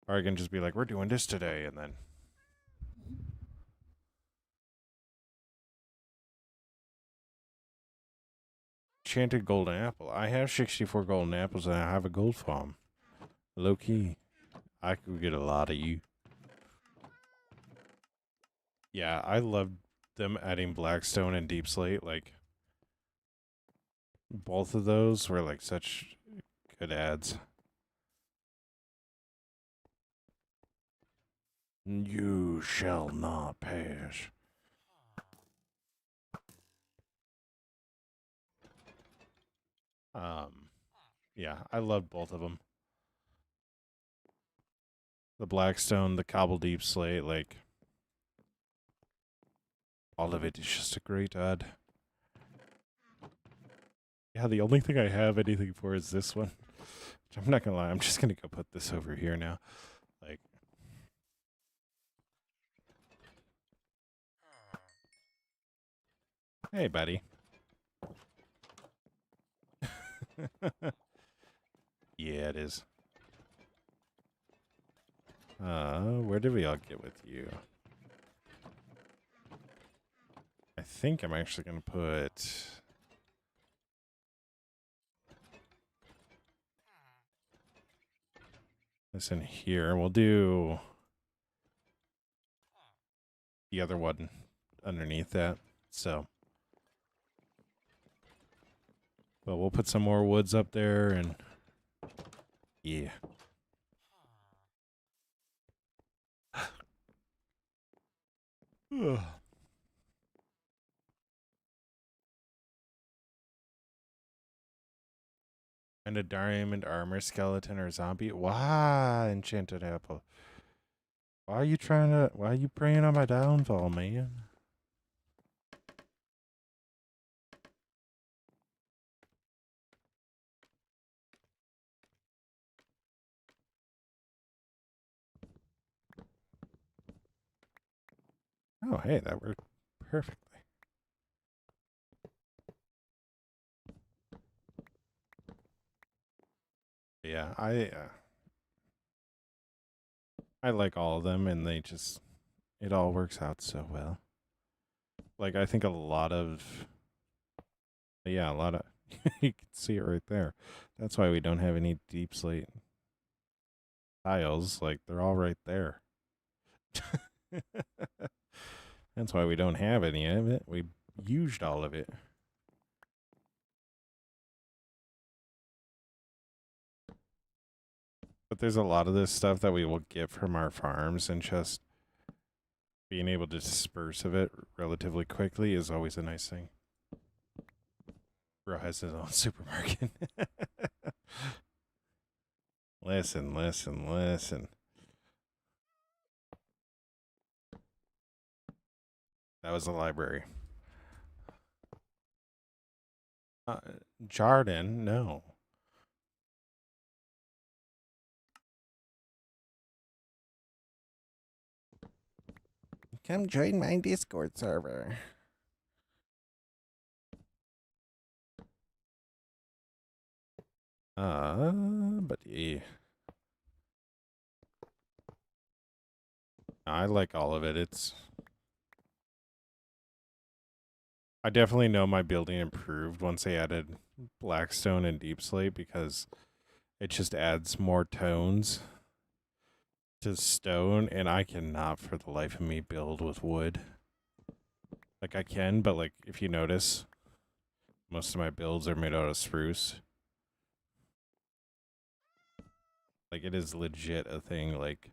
or I can just be like, we're doing this today, and then. Enchanted golden apple. I have 64 golden apples and I have a gold farm. Low key. I could get a lot of you. Yeah, I love them adding Blackstone and Deep Slate. Like, both of those were like such good ads. You shall not pass. Yeah, I love both of them. The Blackstone, the Cobble Deep Slate, like all of it is just a great ad. Yeah, the only thing I have anything for is this one. I'm not gonna lie, I'm just gonna go put this over here now. Like, hey, buddy. Yeah, it is. Where did we all get with you? I think I'm actually gonna put this in here. We'll do the other one underneath that. So, but we'll put some more woods up there and yeah. And a diamond armor skeleton or zombie. Why, enchanted apple? Why are you preying on my downfall, man? Oh, hey, that worked perfectly. Yeah, I like all of them, and it all works out so well. Like, I think a lot of you can see it right there. That's why we don't have any deep slate tiles. Like, they're all right there. That's why we don't have any of it. We used all of it. But there's a lot of this stuff that we will get from our farms, and just being able to disperse of it relatively quickly is always a nice thing. Bro has his own supermarket. Listen. That was the library. Jardin, no. Come join my Discord server. But yeah. I like all of it. I definitely know my building improved once they added Blackstone and Deep Slate, because it just adds more tones to stone, and I cannot for the life of me build with wood. Like, I can, but like, if you notice, most of my builds are made out of spruce. Like, it is legit a thing. Like,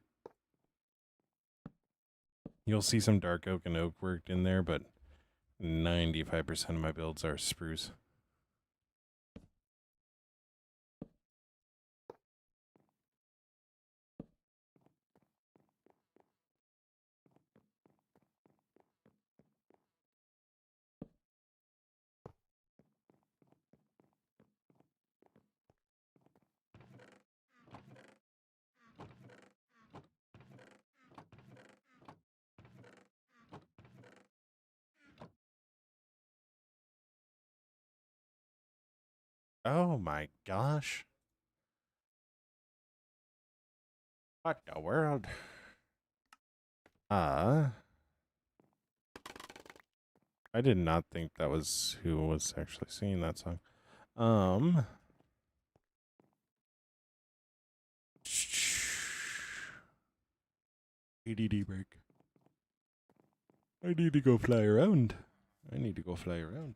you'll see some dark oak and oak worked in there, but 95% of my builds are spruce. Oh my gosh. What the world? I did not think that was who was actually singing that song. ADD break. I need to go fly around. I need to go fly around.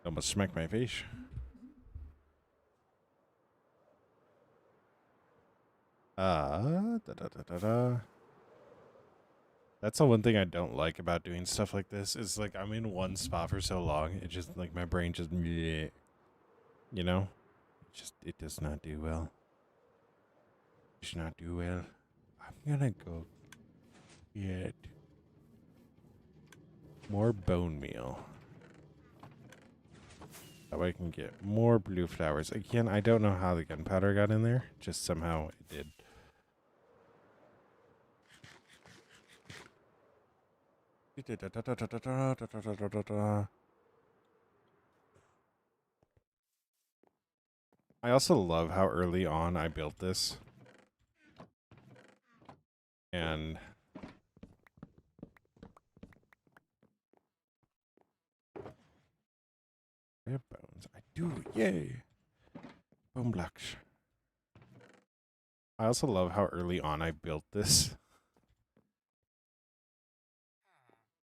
Almost smack my face. Da. That's the one thing I don't like about doing stuff like this is like I'm in one spot for so long. It just like my brain just, you know, it does not do well. It does not do well. I'm gonna go get more bone meal. That way I can get more blue flowers. Again, I don't know how the gunpowder got in there. Just somehow it did. I also love how early on I built this. And I have bones. I do. Yay. Bone blocks. I also love how early on I built this.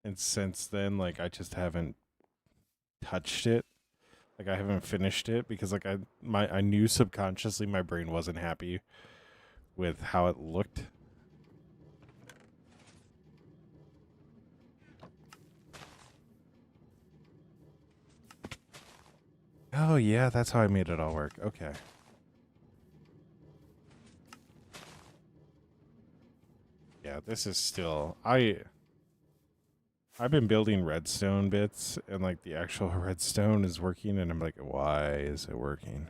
And since then, like, I just haven't touched it. Like, I haven't finished it because, like, I knew subconsciously my brain wasn't happy with how it looked. Oh, yeah, that's how I made it all work. Okay. Yeah, this is still... I've been building redstone bits, and, like, the actual redstone is working, and I'm like, why is it working?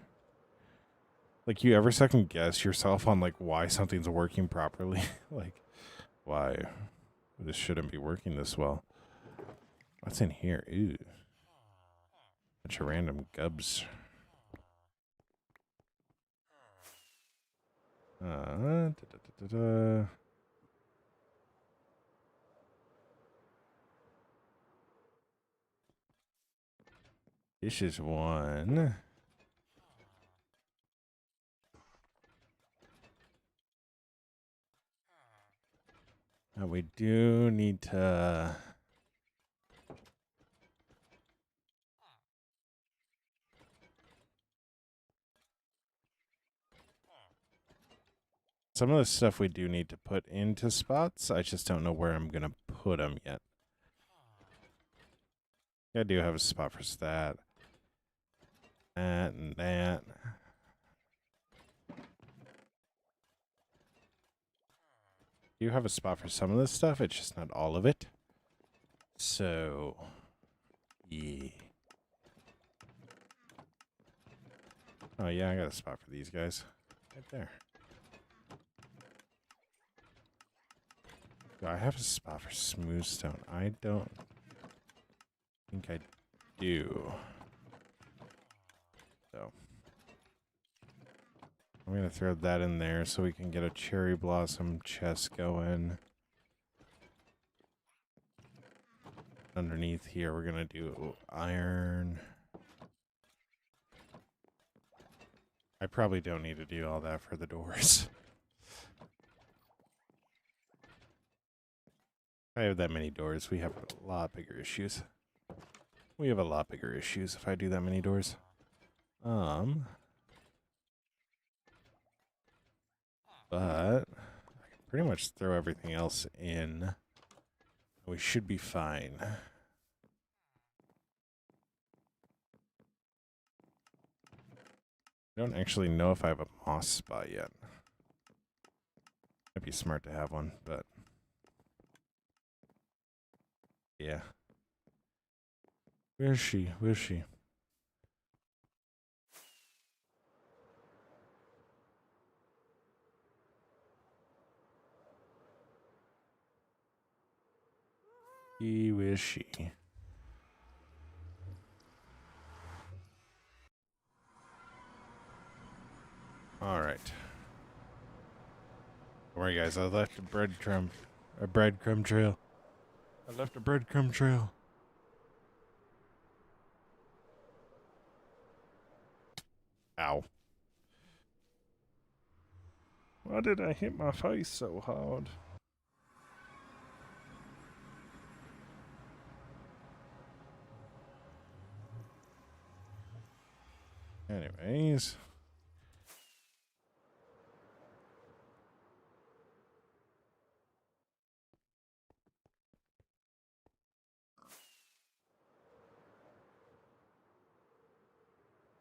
Like, you ever second guess yourself on, like, why something's working properly? Like, why? This shouldn't be working this well. What's in here? Ooh. Bunch of random gubs. Da, da, da, da. This is one. Now we do need to... Some of the stuff we do need to put into spots. I just don't know where I'm going to put them yet. I do have a spot for that. That and that. Do have a spot for some of this stuff. It's just not all of it. So, yeah. Oh, yeah, I got a spot for these guys. Right there. Do I have a spot for smooth stone? I don't think I do. So, I'm going to throw that in there so we can get a cherry blossom chest going. Underneath here, we're going to do iron. I probably don't need to do all that for the doors. If I have that many doors, we have a lot bigger issues. We have a lot bigger issues if I do that many doors. But I can pretty much throw everything else in. We should be fine. I don't actually know if I have a moss spot yet. Might be smart to have one, but yeah. Where is she? Where is she? Where is she? Alright. Don't worry, guys. I left a breadcrumb trail. I left a breadcrumb trail. Ow. Why did I hit my face so hard? Anyways.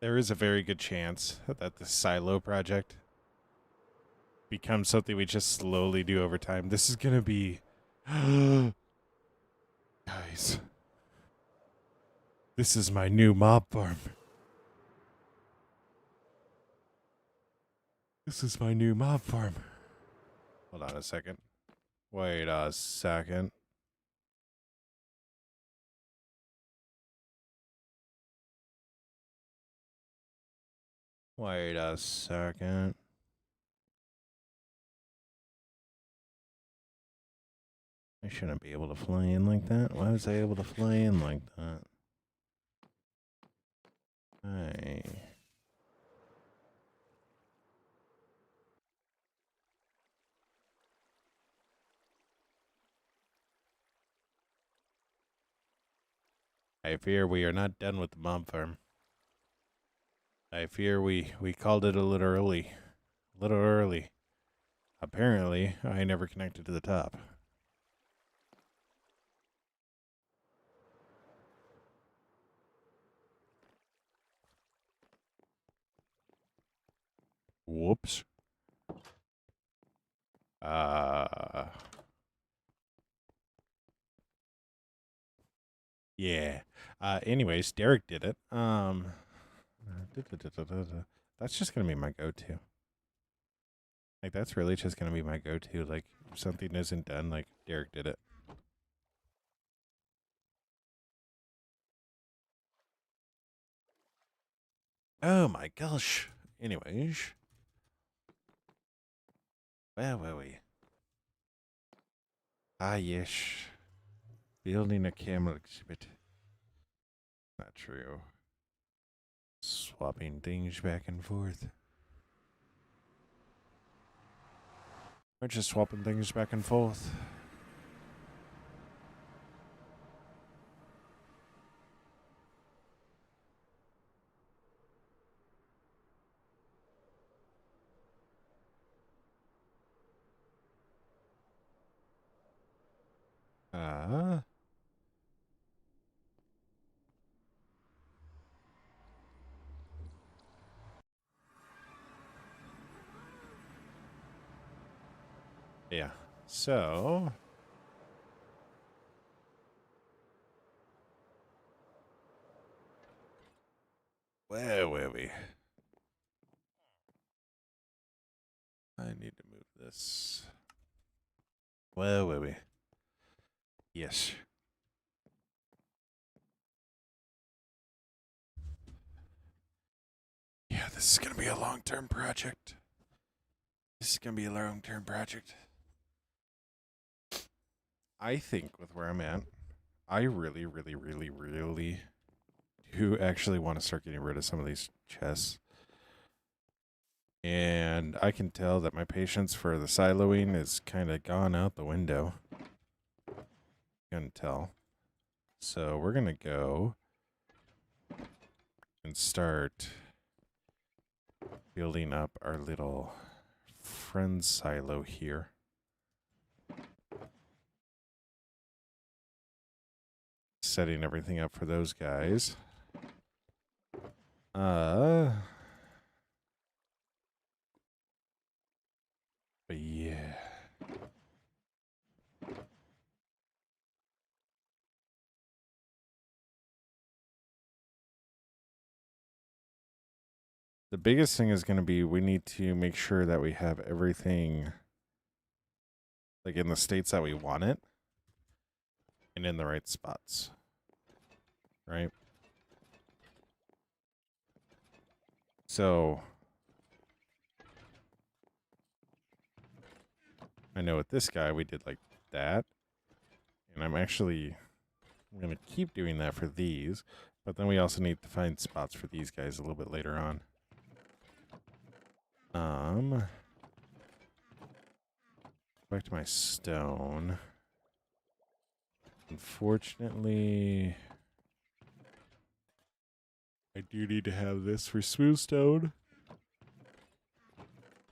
There is a very good chance that the silo project becomes something we just slowly do over time. This is going to be... Guys. This is my new mob farm. This is my new mob farm. Hold on a second. Wait a second. Wait a second. I shouldn't be able to fly in like that. Why was I able to fly in like that? Hey. I fear we are not done with the mob farm. I fear we called it a little early. A little early. Apparently, I never connected to the top. Whoops. Yeah. Anyways, Derek did it. That's just gonna be my go-to. Like, that's really just gonna be my go-to. Like, if something isn't done, like, Derek did it. Oh my gosh. Anyways. Where were we? Ah, yes. Building a camel exhibit. Not true. Swapping things back and forth. We're just swapping things back and forth. Yeah. So, where were we? I need to move this. Where were we? Yes. Yeah, this is going to be a long-term project. This is going to be a long-term project. I think with where I'm at, I really do actually want to start getting rid of some of these chests. And I can tell that my patience for the siloing is kind of gone out the window. I can tell. So we're going to go and start building up our little friend silo here. Setting everything up for those guys. But yeah. The biggest thing is going to be we need to make sure that we have everything like in the states that we want it and in the right spots. Right? So I know with this guy we did like that. And I'm going to keep doing that for these, but then we also need to find spots for these guys a little bit later on. Back to my stone. Unfortunately, I do need to have this for smooth stone.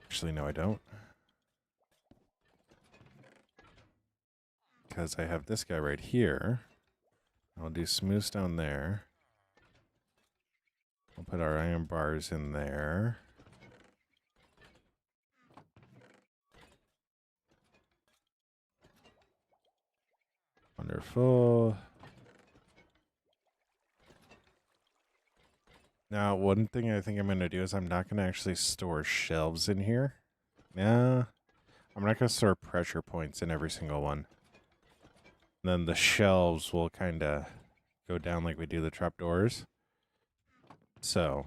Actually, no, I don't. Because I have this guy right here. I'll do smooth stone there. I'll put our iron bars in there. Wonderful. Now, one thing I think I'm going to do is I'm not going to actually store shelves in here. Yeah. I'm not going to store pressure points in every single one. And then the shelves will kind of go down like we do the trapdoors. So.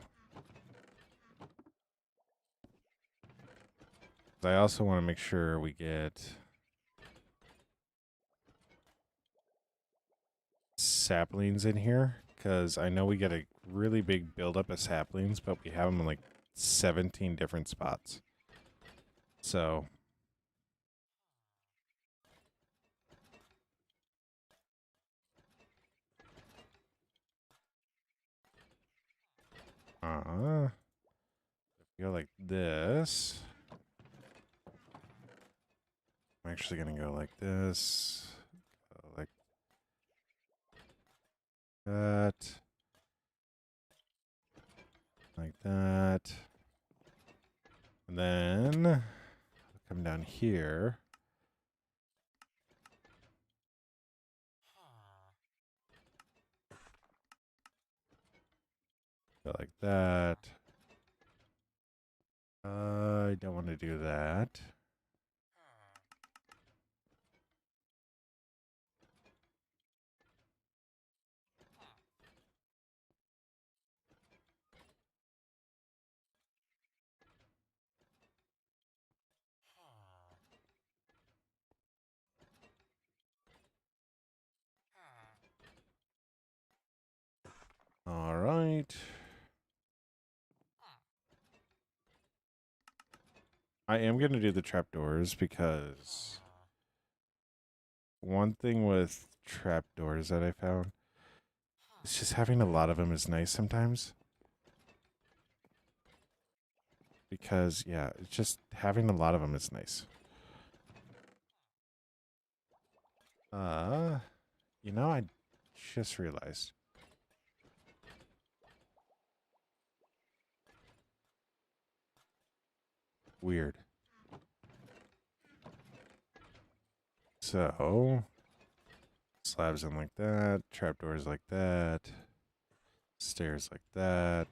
I also want to make sure we get saplings in here, because I know we get a really big buildup of saplings, but we have them in like 17 different spots. So if we go like this, I'm actually gonna go like this, go like that, like that, and then I'll come down here. Go like that. I don't want to do that. All right. I am going to do the trapdoors because one thing with trapdoors that I found is just having a lot of them is nice sometimes. Because, yeah, it's just having a lot of them is nice. You know, I just realized. Weird. So, slabs in like that, trapdoors like that, stairs like that.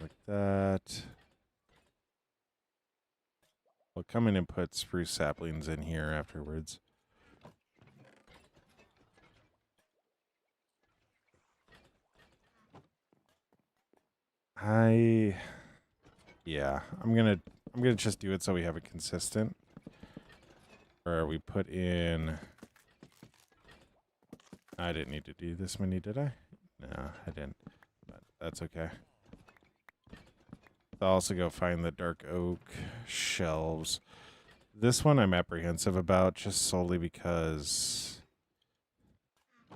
Like that. I'll come in and put spruce saplings in here afterwards. Yeah, I'm gonna just do it so we have it consistent. Or we put in. I didn't need to do this many, did I? No, I didn't. But that's okay. I'll also go find the dark oak shelves. This one I'm apprehensive about just solely because,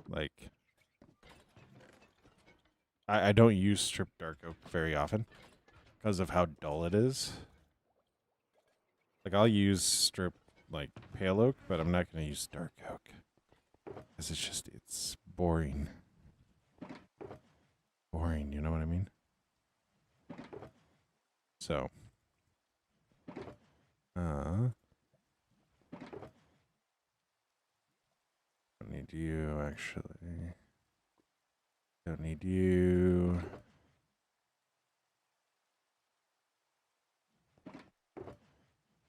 like, I don't use strip dark oak very often because of how dull it is. Like, I'll use strip, like, pale oak, but I'm not going to use dark oak. Because it's boring. Boring, you know what I mean? So. Don't need you, actually. Don't need you.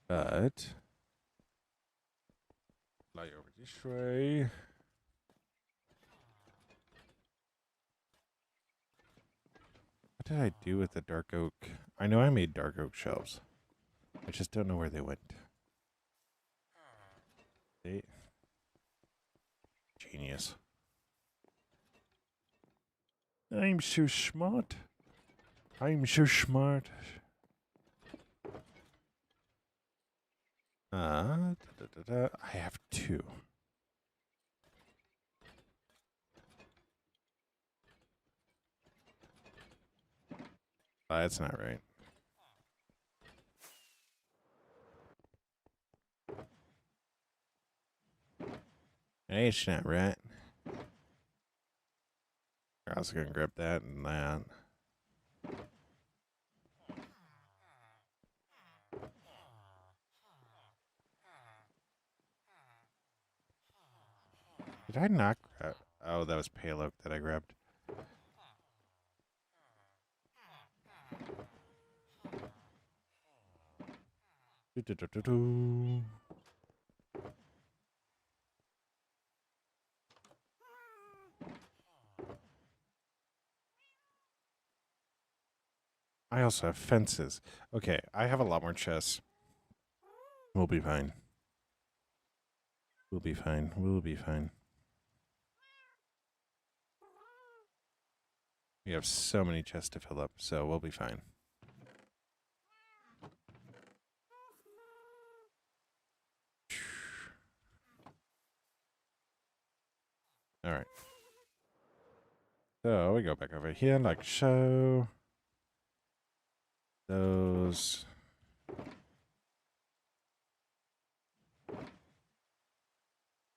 But fly over this way. What did I do with the dark oak? I know I made dark oak shelves. I just don't know where they went. Genius. I'm so smart. I'm so smart. I have 2. That's not right. It's not right. I was gonna grab that and that. Did I not grab? Oh, that was pale oak that I grabbed. Do-do-do-do-do. I also have fences. Okay, I have a lot more chests. We'll be fine. We'll be fine. We'll be fine. We have so many chests to fill up, so we'll be fine. All right. So we go back over here, like so. Those.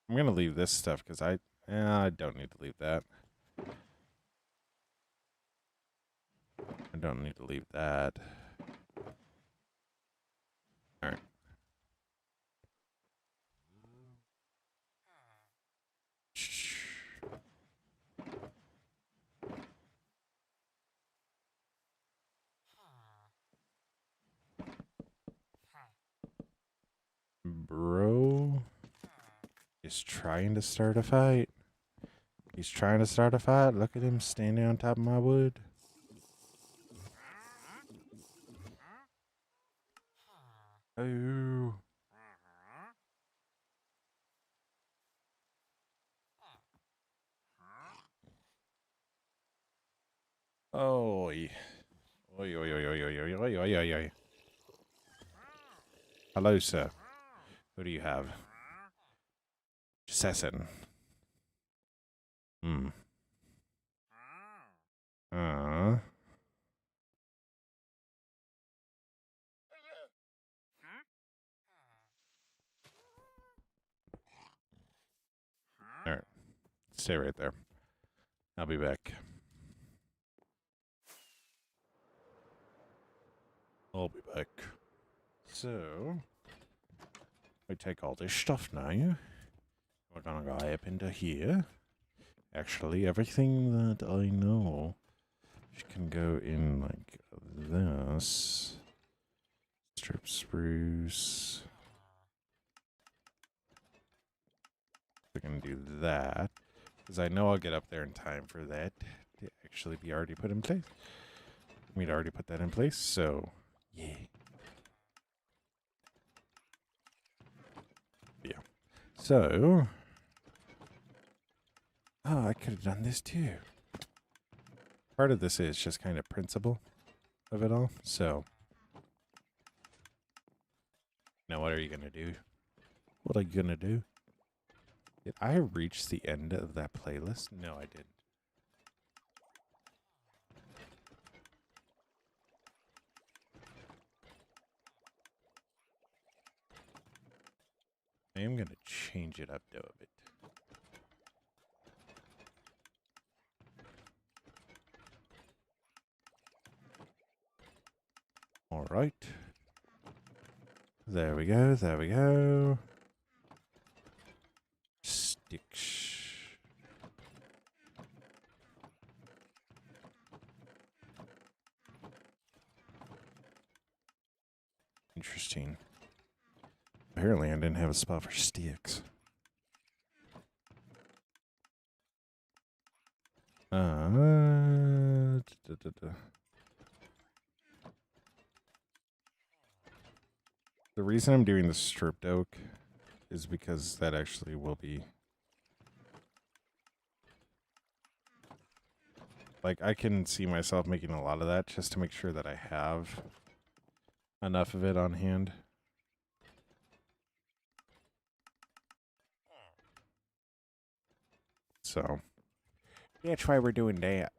I'm gonna leave this stuff because I don't need to leave that. I don't need to leave that. All right. Bro is trying to start a fight. He's trying to start a fight. Look at him standing on top of my wood. Oh. Oi. Oi, oi, oi, oi, oi, oi, oi, oi, oi, oi. Hello, sir. Who do you have? Assassin. Hmm. Uh. All right. Stay right there. I'll be back. I'll be back. So, we take all this stuff now. We're gonna go up into here. Actually, everything that I know can go in like this. Strip spruce. We're gonna do that. Because I know I'll get up there in time for that to actually be already put in place. We'd already put that in place, so yeah. Yeah. So, oh, I could have done this too. Part of this is just kind of principle of it all. So, now what are you gonna do? What are you gonna do? Did I reach the end of that playlist? No, I didn't. I am gonna change it up though a bit. All right. There we go. There we go. Sticks. Interesting. Apparently, I didn't have a spot for sticks. The reason I'm doing the stripped oak is because that actually will be Like, I can see myself making a lot of that just to make sure that I have enough of it on hand. So, that's why we're doing that.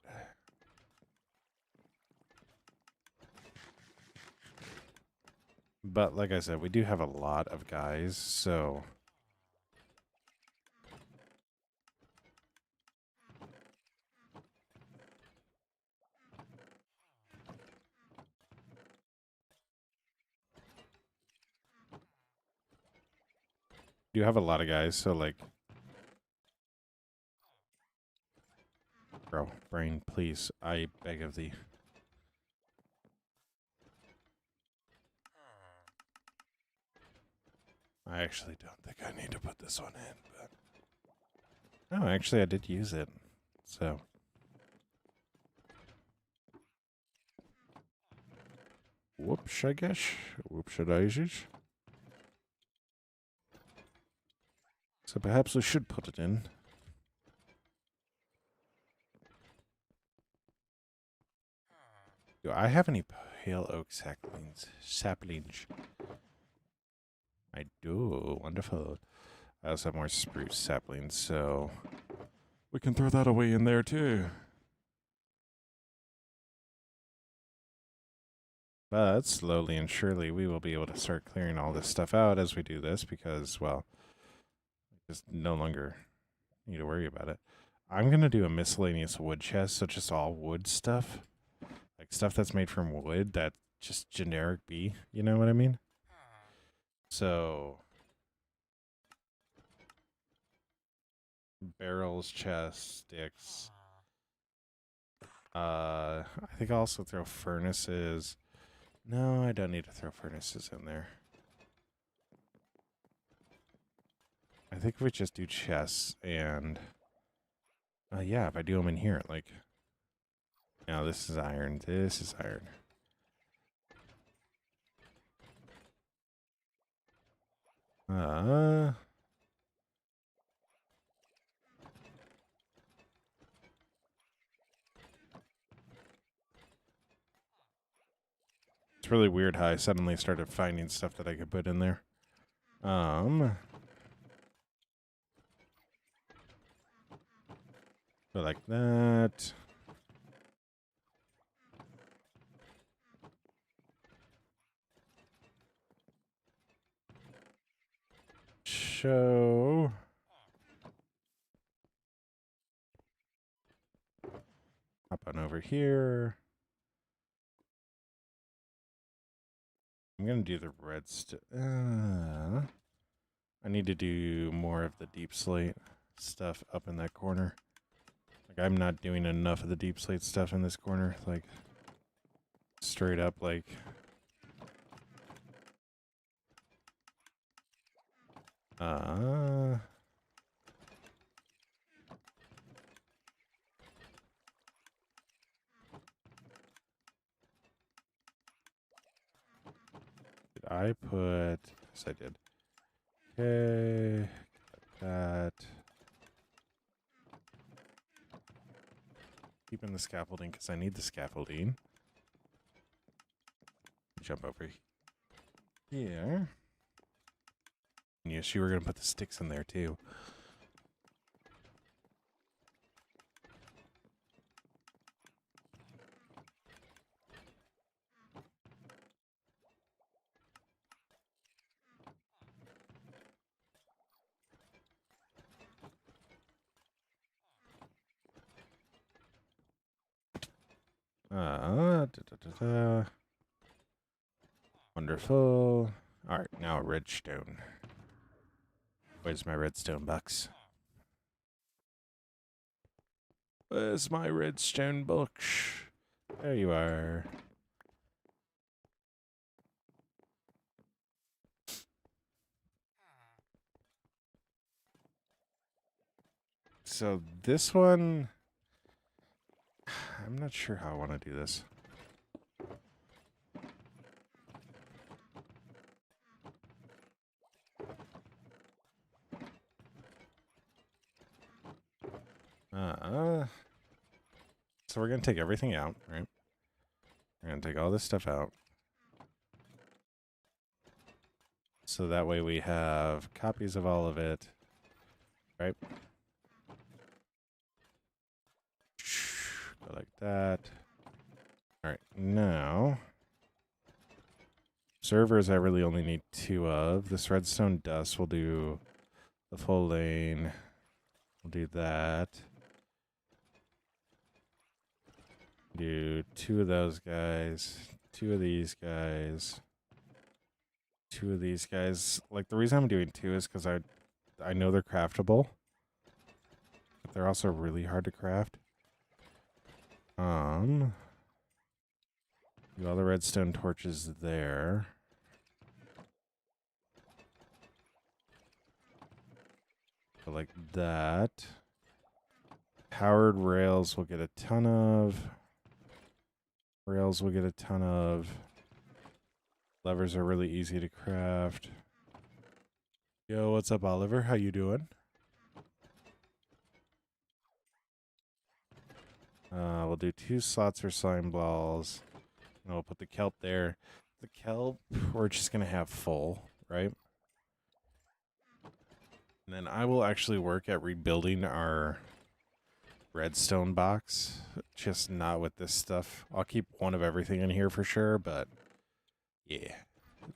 But like I said, we do have a lot of guys, so you have a lot of guys, so like, bro, brain, please, I beg of thee. I actually don't think I need to put this one in, but no, actually I did use it, so. Whoops, I guess. Whoopsie-daisies. So perhaps I should put it in. Do I have any pale oak saplings? I do. Wonderful. I also have more spruce saplings, so we can throw that away in there too. But slowly and surely, we will be able to start clearing all this stuff out as we do this because, well, we just no longer need to worry about it. I'm going to do a miscellaneous wood chest, so just all wood stuff. Like stuff that's made from wood, that just generic B, you know what I mean? So, barrels, chests, sticks. I think I'll also throw furnaces. No, I don't need to throw furnaces in there. I think if we just do chests and... yeah, if I do them in here, like... Now this is iron, this is iron. It's really weird how I suddenly started finding stuff that I could put in there. So like that. Show. Hop on over here. I'm going to do the redstone. I need to do more of the deep slate stuff up in that corner. Like, I'm not doing enough of the deep slate stuff in this corner. Like, straight up, like... Did I put... Yes, I did. Okay. That. Keeping the scaffolding because I need the scaffolding. Jump over here. Yes, you were going to put the sticks in there too. Wonderful. All right, now redstone. Where's my redstone box? Where's my redstone box? There you are. So this one, I'm not sure how I want to do this. so we're going to take everything out, right? We're going to take all this stuff out. So that way we have copies of all of it, right? Go like that. All right, now servers I really only need 2 of. This redstone dust will do the full lane. We'll do that. Do 2 of those guys, 2 of these guys, 2 of these guys. Like the reason I'm doing 2 is because I know they're craftable, but they're also really hard to craft. Do all the redstone torches there. Go like that. Powered rails will get a ton of. Rails will get a ton of. Levers are really easy to craft. Yo, what's up, Oliver? How you doing? We'll do 2 slots for slime balls. And we'll put the kelp there. The kelp, we're just going to have full, right? And then I will actually work at rebuilding our redstone box. Just not with this stuff. I'll keep 1 of everything in here for sure, but yeah.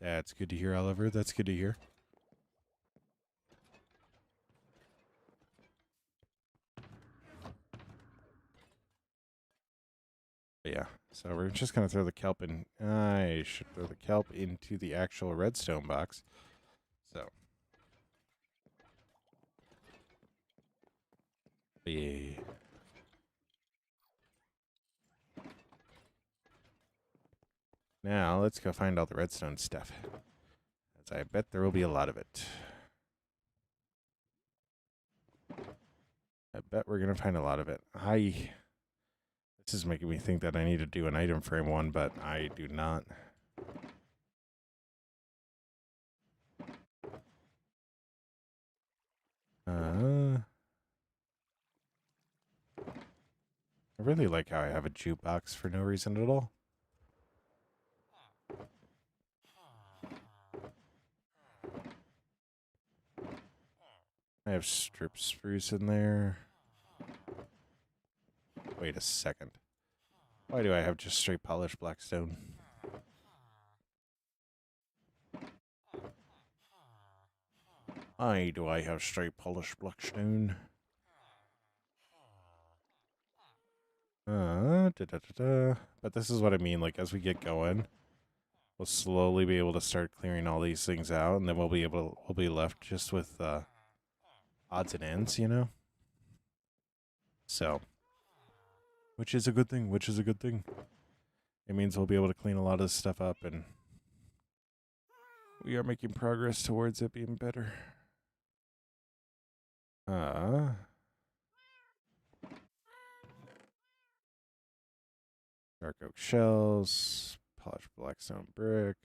That's good to hear, Oliver. That's good to hear. But yeah, so we're just going to throw the kelp in. I should throw the kelp into the actual redstone box. So. Yeah. Now, let's go find all the redstone stuff. As I bet there will be a lot of it. I bet we're going to find a lot of it. This is making me think that I need to do an item frame one, but I do not. I really like how I have a jukebox for no reason at all. I have strip spruce in there. Wait a second. Why do I have just straight polished black stone? Why do I have straight polished black stone? But this is what I mean. Like, as we get going, we'll slowly be able to start clearing all these things out, and then we'll be left just with odds and ends, you know? So, which is a good thing, which is a good thing. It means we'll be able to clean a lot of this stuff up, and we are making progress towards it being better. Dark oak shells, polished blackstone brick.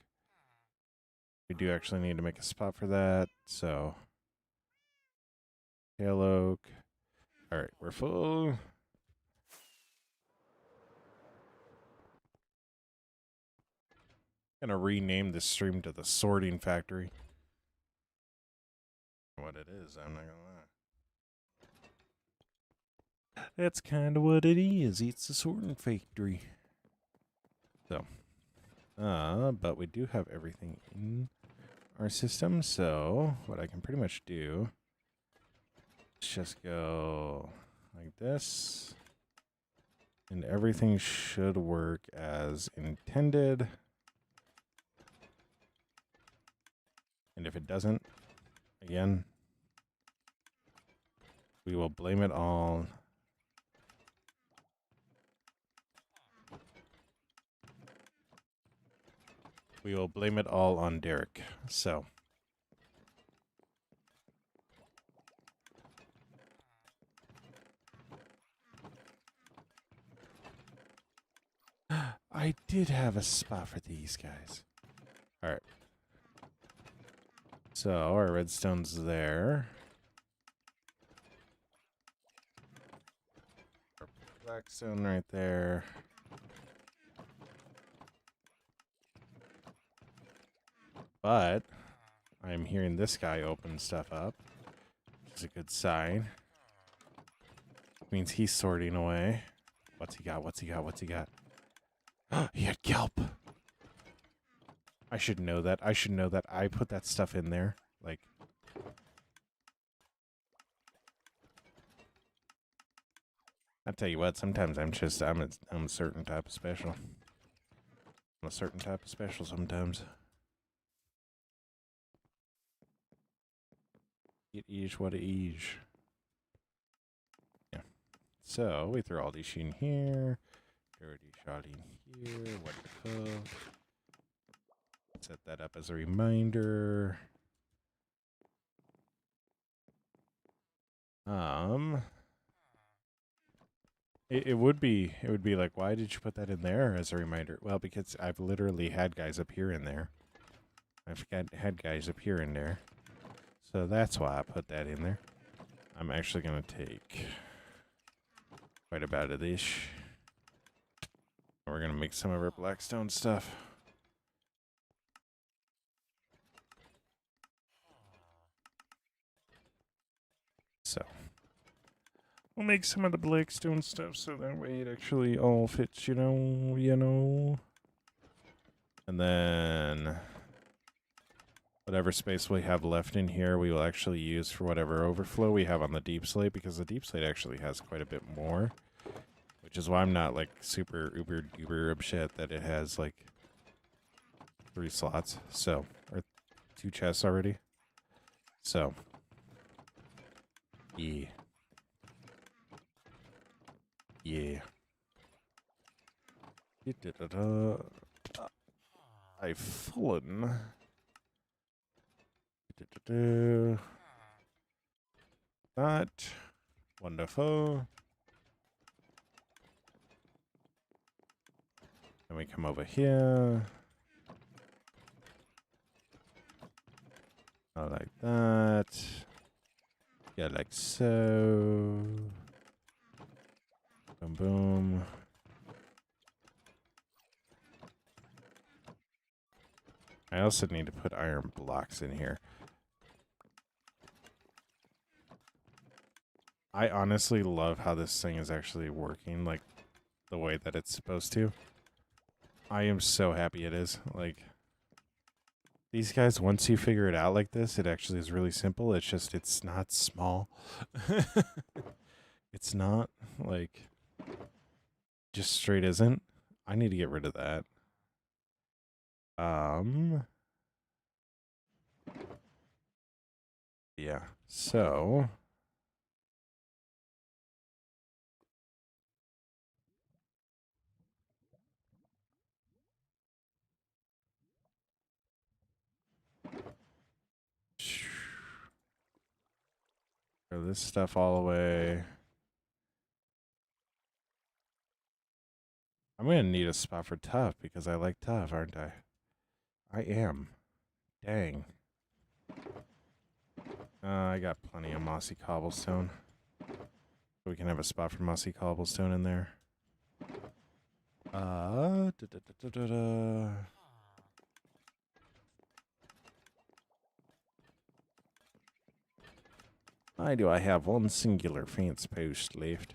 We do actually need to make a spot for that, so pale oak. All right, we're full. Gonna rename this stream to the Sorting Factory. What it is, I'm not gonna lie. That's kind of what it is. It's the Sorting Factory. So, but we do have everything in our system, so what I can pretty much do is just go like this, and everything should work as intended. And if it doesn't, again, we will blame it all. We will blame it all on Derek. So. I did have a spot for these guys. All right. So our redstone's there. Our Blackstone right there. But I'm hearing this guy open stuff up, which is a good sign. Means he's sorting away. What's he got? What's he got? What's he got? He had kelp. I should know that. I should know that. I put that stuff in there. Like, I tell you what. Sometimes I'm a certain type of special. I'm a certain type of special sometimes. It is what it is. Yeah. So we throw all these shit in here. Throw these shot in here. Wonderful. Set that up as a reminder. It would be like, why did you put that in there as a reminder? Well, because I've literally had guys appear in there. Had guys appear in there. So that's why I put that in there. I'm actually going to take quite a bit of this. We're going to make some of our Blackstone stuff. So we'll make some of the Blackstone stuff so that way it actually all fits, you know. And then whatever space we have left in here, we will actually use for whatever overflow we have on the deep slate, because the deep slate actually has quite a bit more, which is why I'm not like super uber duper upset that it has like 3 slots, so, or 2 chests already. So, yeah. Yeah. I've fallen. That. Wonderful. Then we come over here. I like that. Yeah, like so. Boom, boom. I also need to put iron blocks in here. I honestly love how this thing is actually working, like, the way that it's supposed to. I am so happy it is. Like, these guys, once you figure it out like this, it actually is really simple. It's just, it's not small. It's not, like, just straight isn't. I need to get rid of that. Yeah, so throw this stuff all away. I'm gonna need a spot for tough because I like tough, aren't I? I am. Dang. I got plenty of mossy cobblestone. We can have a spot for mossy cobblestone in there. Why do I have one singular fence post left?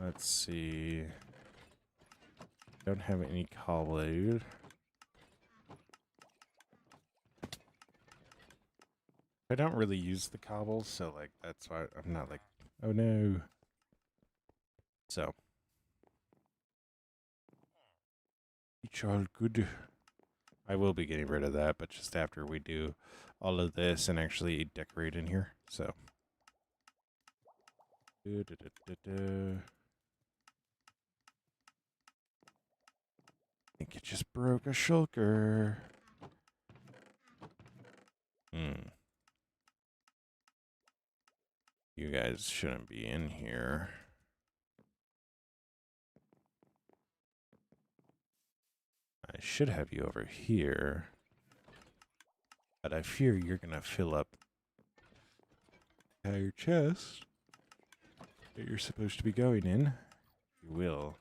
Let's see. Don't have any cobble. I don't really use the cobbles, so like that's why I'm not like, oh no. So it's all good. I will be getting rid of that, but just after we do all of this and actually decorate in here. So I think it just broke a shulker. You guys shouldn't be in here. I should have you over here. But I fear you're going to fill up entire chest that you're supposed to be going in, you will.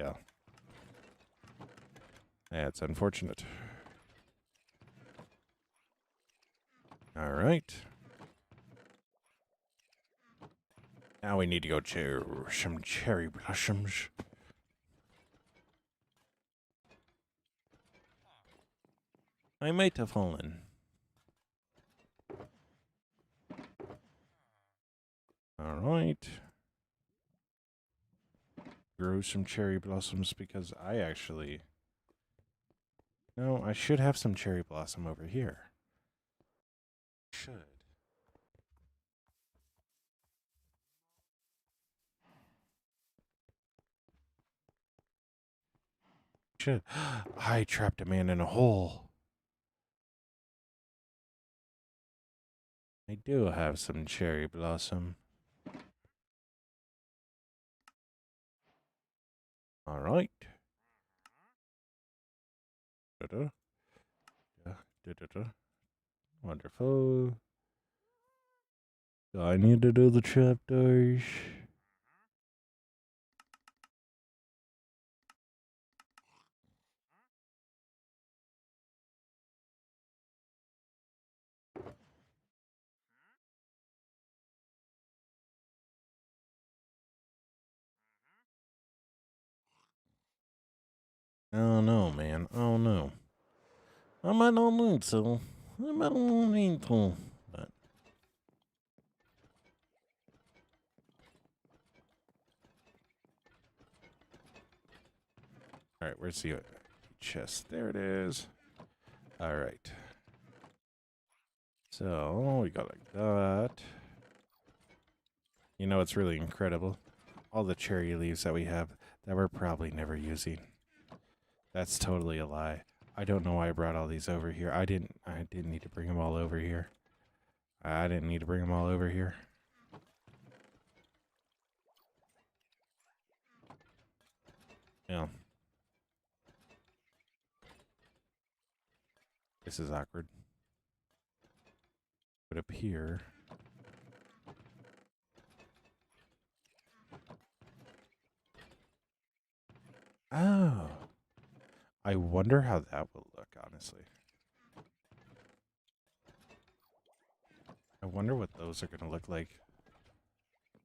Yeah. Yeah, it's unfortunate. All right. Now we need to go to some cherry blossoms. I might have fallen. All right. Grow some cherry blossoms because I actually... No, I should have some cherry blossom over here. Should. Should. I trapped a man in a hole. I do have some cherry blossom. All right. Da-da. Da-da-da. Wonderful. Do I need to do the trapdoors? Oh no, man. Oh no. I might not need to. I might not need to. But all right, where's the chest? There it is. All right. So we got like that. You know, it's really incredible. All the cherry leaves that we have that we're probably never using. That's totally a lie. I don't know why I brought all these over here. I didn't need to bring them all over here. I didn't need to bring them all over here. Yeah. This is awkward. Put up here. Oh. I wonder how that will look, honestly. I wonder what those are going to look like.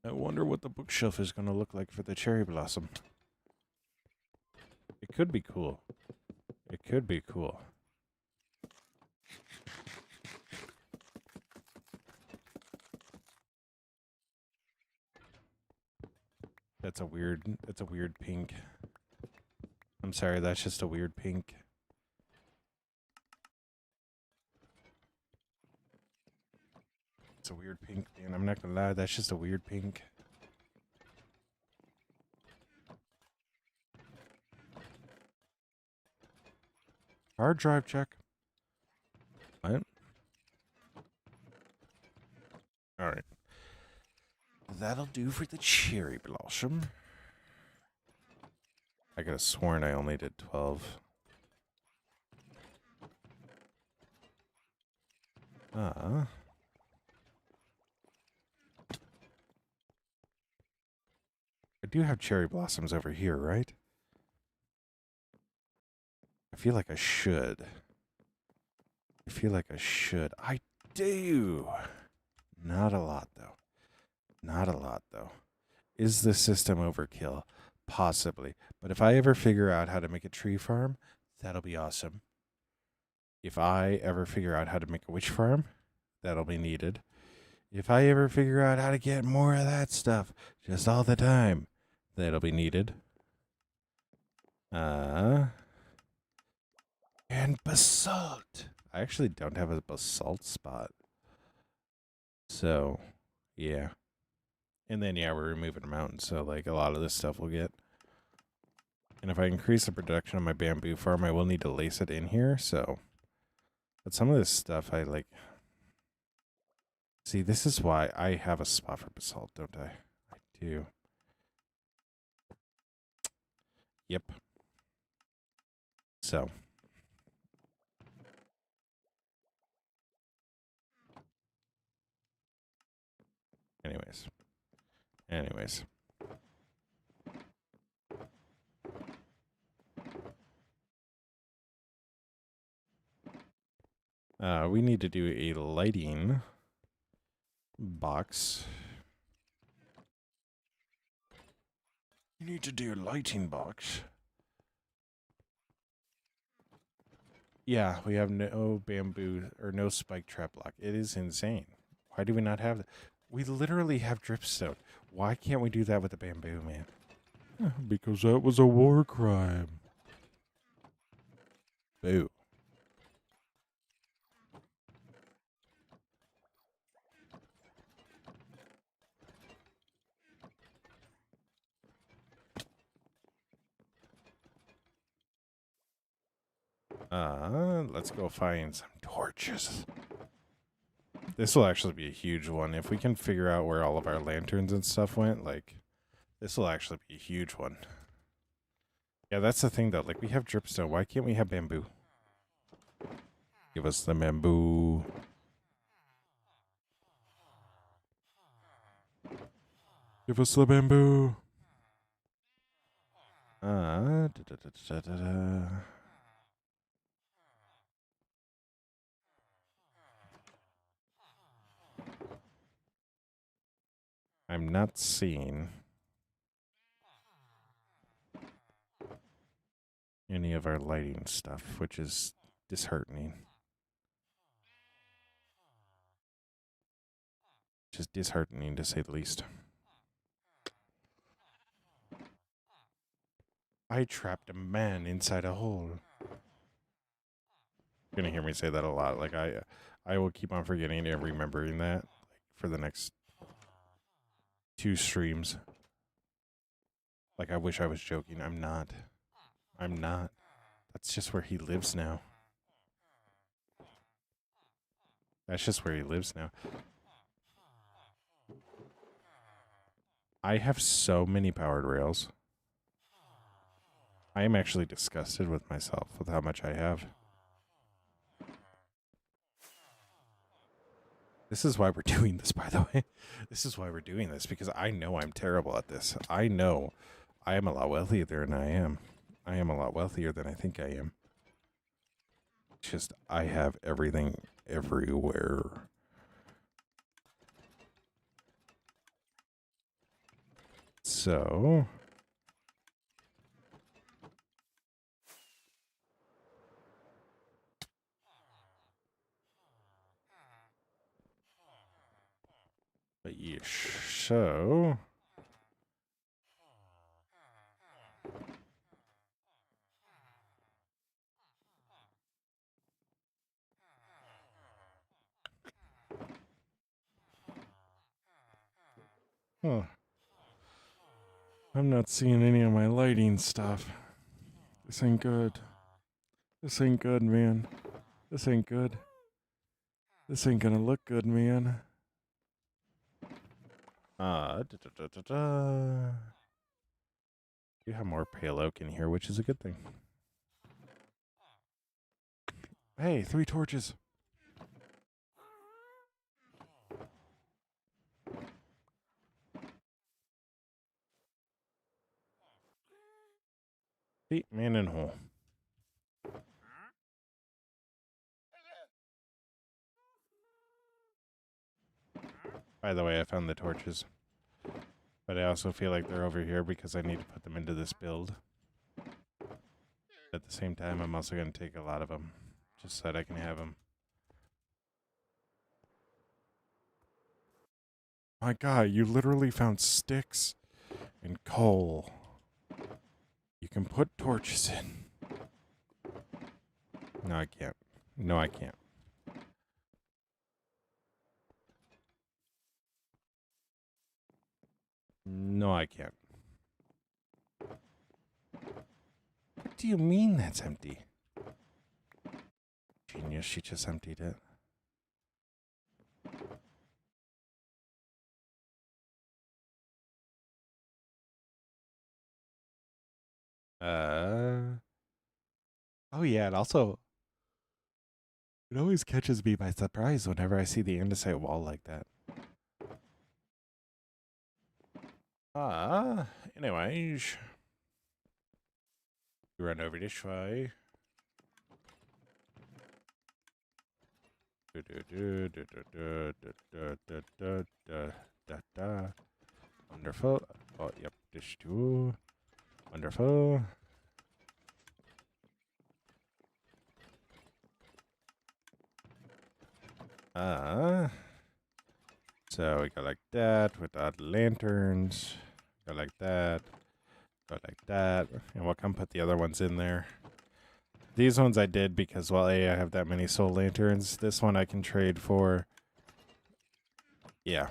I wonder what the bookshelf is going to look like for the cherry blossom. It could be cool. It could be cool. That's a weird pink. I'm sorry, that's just a weird pink. It's a weird pink, man. I'm not gonna lie, that's just a weird pink. Hard drive check. What? Alright. That'll do for the cherry blossom. I could have sworn I only did 12. I do have cherry blossoms over here, right? I feel like I should. I do. Not a lot, though. Is the system overkill? Possibly. But if I ever figure out how to make a tree farm, that'll be awesome. If I ever figure out how to make a witch farm, that'll be needed. If I ever figure out how to get more of that stuff just all the time, that'll be needed. And basalt. I actually don't have a basalt spot. So, yeah. And then, yeah, we're removing a mountain, so, like, a lot of this stuff will get. And if I increase the production of my bamboo farm, I will need to lace it in here, so. But some of this stuff I, like. See, this is why I have a spot for basalt, don't I? I do. Yep. So. Anyways. We need to do a lighting box. You need to do a lighting box. Yeah, we have no bamboo or no spike trap block. It is insane. Why do we not have that? We literally have dripstone. Why can't we do that with the bamboo, man? Because that was a war crime. Boo. Let's go find some torches. This will actually be a huge one. If we can figure out where all of our lanterns and stuff went, like, this will actually be a huge one. Yeah, that's the thing, though. Like, we have dripstone. Why can't we have bamboo? Give us the bamboo. Give us the bamboo. Da, da, da, da, da, da. I'm not seeing any of our lighting stuff, which is disheartening. Just disheartening, to say the least. I trapped a man inside a hole. You're gonna hear me say that a lot. Like I will keep on forgetting and remembering that, like, for the next 2 streams. Like, I wish I was joking. I'm not. I'm not. That's just where he lives now. That's just where he lives now. I have so many powered rails. I am actually disgusted with myself with how much I have. This is why we're doing this, by the way. This is why we're doing this, because I know I'm terrible at this. I know I am a lot wealthier than I am. I am a lot wealthier than I think I am. It's just, I have everything everywhere. So... But yeesh, so... Huh. I'm not seeing any of my lighting stuff. This ain't good. This ain't good, man. This ain't good. This ain't gonna look good, man. You have more pale oak in here, which is a good thing. Hey, 3 torches. See, man in hole. By the way, I found the torches. But I also feel like they're over here because I need to put them into this build. At the same time, I'm also going to take a lot of them, just so that I can have them. My God, you literally found sticks and coal. You can put torches in. No, I can't. No, I can't. No, I can't. What do you mean that's empty? Genius, she just emptied it. Oh yeah, it always catches me by surprise whenever I see the andesite wall like that. Anyways. We run over this way. Wonderful. Oh, yep, this too. Wonderful. So we go like that without lanterns. Go like that. Go like that. And we'll come put the other ones in there. These ones I did because, well, A, I have that many soul lanterns. This one I can trade for. Yeah.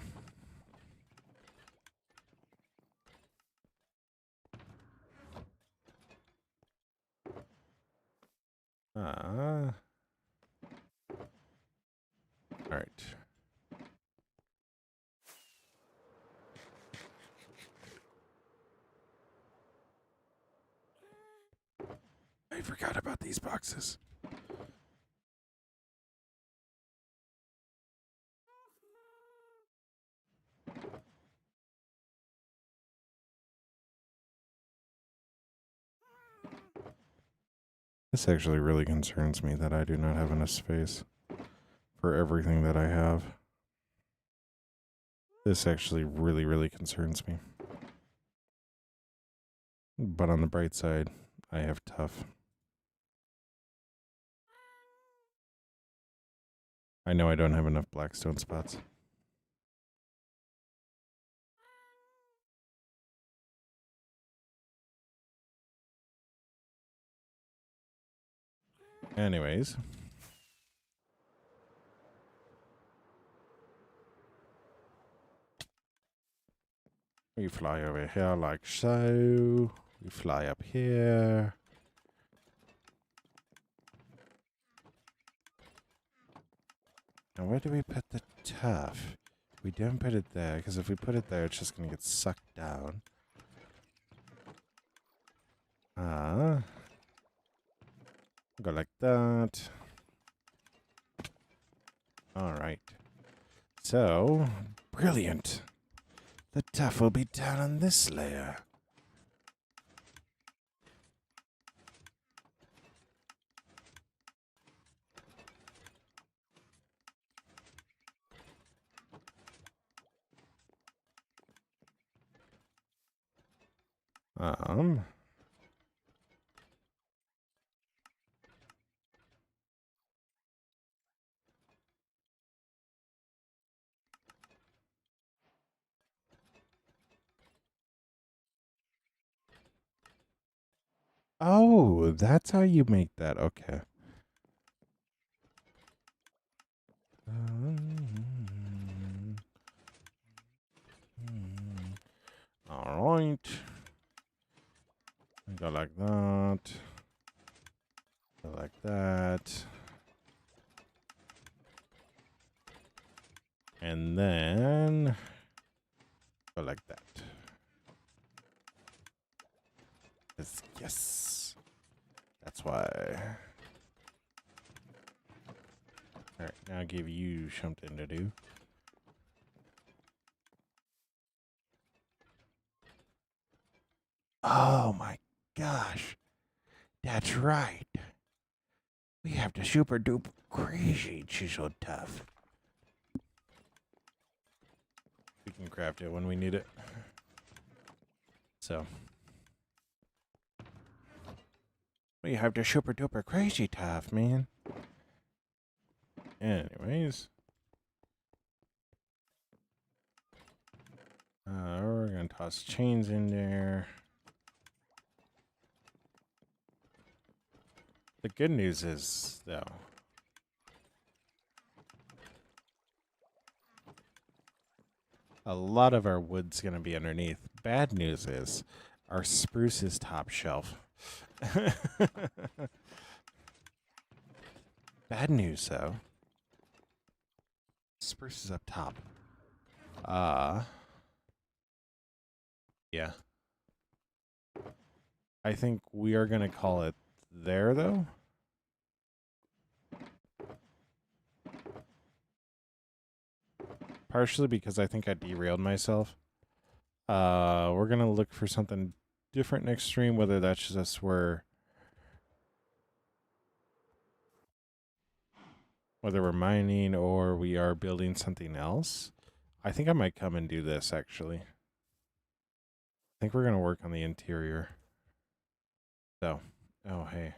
All right. I forgot about these boxes. This actually really concerns me that I do not have enough space for everything that I have. This actually really, really concerns me. But on the bright side, I have tough. I know I don't have enough blackstone spots. Anyways. We fly over here like so. We fly up here. Now where do we put the tough? We don't put it there, because if we put it there, it's just going to get sucked down. Go like that. Alright. So, brilliant. The tough will be down on this layer. Oh, that's how you make that. Okay. All right. Go like that. Go like that. And then go like that. Yes. That's why. All right, now I'll give you something to do. Oh my gosh. That's right. We have the super duper crazy chisel tough. We can craft it when we need it. So. We have the super duper crazy tough, man. Anyways. We're going to toss chains in there. The good news is, though, a lot of our wood's going to be underneath. Bad news is, our spruce is top shelf. Bad news, though. Spruce is up top. Yeah. I think we are going to call it there, though. Partially because I think I derailed myself. We're gonna look for something different next stream, whether that's just whether we're mining or we are building something else. I think I might come and do this actually. I think we're gonna work on the interior. So, oh hey.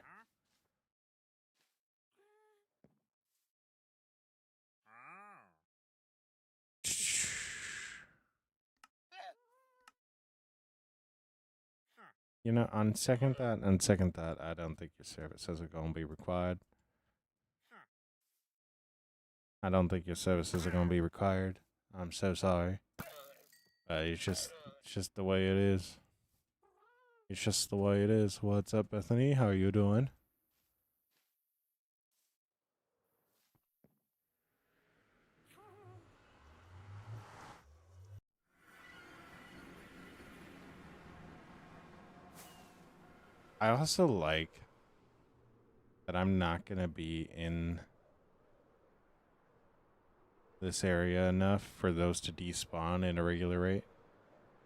You know, on second thought, I don't think your services are going to be required. I don't think your services are going to be required. I'm so sorry. It's just the way it is. It's just the way it is. What's up, Bethany? How are you doing? I also like that I'm not going to be in this area enough for those to despawn at a regular rate,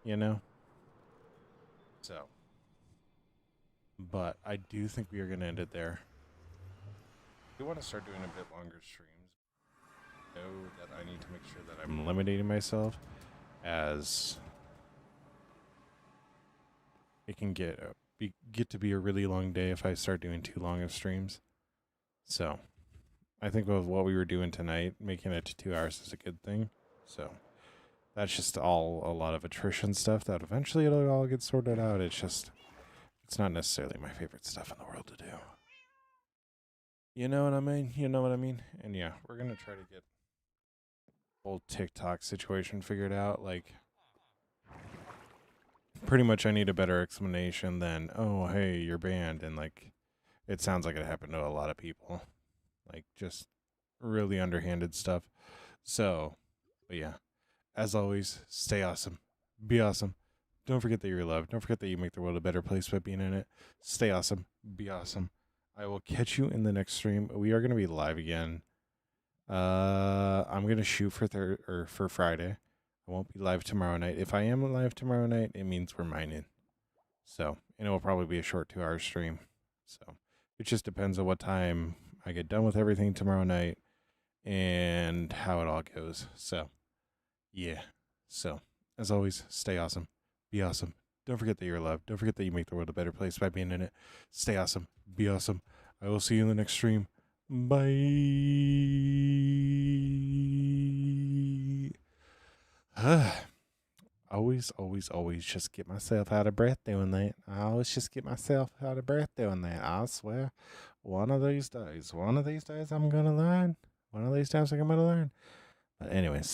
you know? So, but I do think we are going to end it there. I do want to start doing a bit longer streams. I know that I need to make sure that I'm limiting myself, as it can get to be a really long day if I start doing too long of streams. So I think with what we were doing tonight, making it to 2 hours is a good thing. So that's just all a lot of attrition stuff that eventually it'll all get sorted out. It's not necessarily my favorite stuff in the world to do. You know what I mean? You know what I mean? And yeah, we're going to try to get the whole TikTok situation figured out. Like, pretty much I need a better explanation than, oh, hey, you're banned. And like, it sounds like it happened to a lot of people. Like, just really underhanded stuff. So, but yeah, as always, stay awesome. Be awesome. Don't forget that you're loved. Don't forget that you make the world a better place by being in it. Stay awesome. Be awesome. I will catch you in the next stream. We are going to be live again. I'm going to shoot for Friday. I won't be live tomorrow night. If I am live tomorrow night, it means we're mining. So, and it will probably be a short 2-hour stream. So, it just depends on what time I get done with everything tomorrow night and how it all goes. So, yeah. So, as always, stay awesome. Be awesome. Don't forget that you're loved. Don't forget that you make the world a better place by being in it. Stay awesome. Be awesome. I will see you in the next stream. Bye. Always just get myself out of breath doing that. I always just get myself out of breath doing that. I swear. One of these days I'm going to learn. One of these times I'm going to learn. But anyways,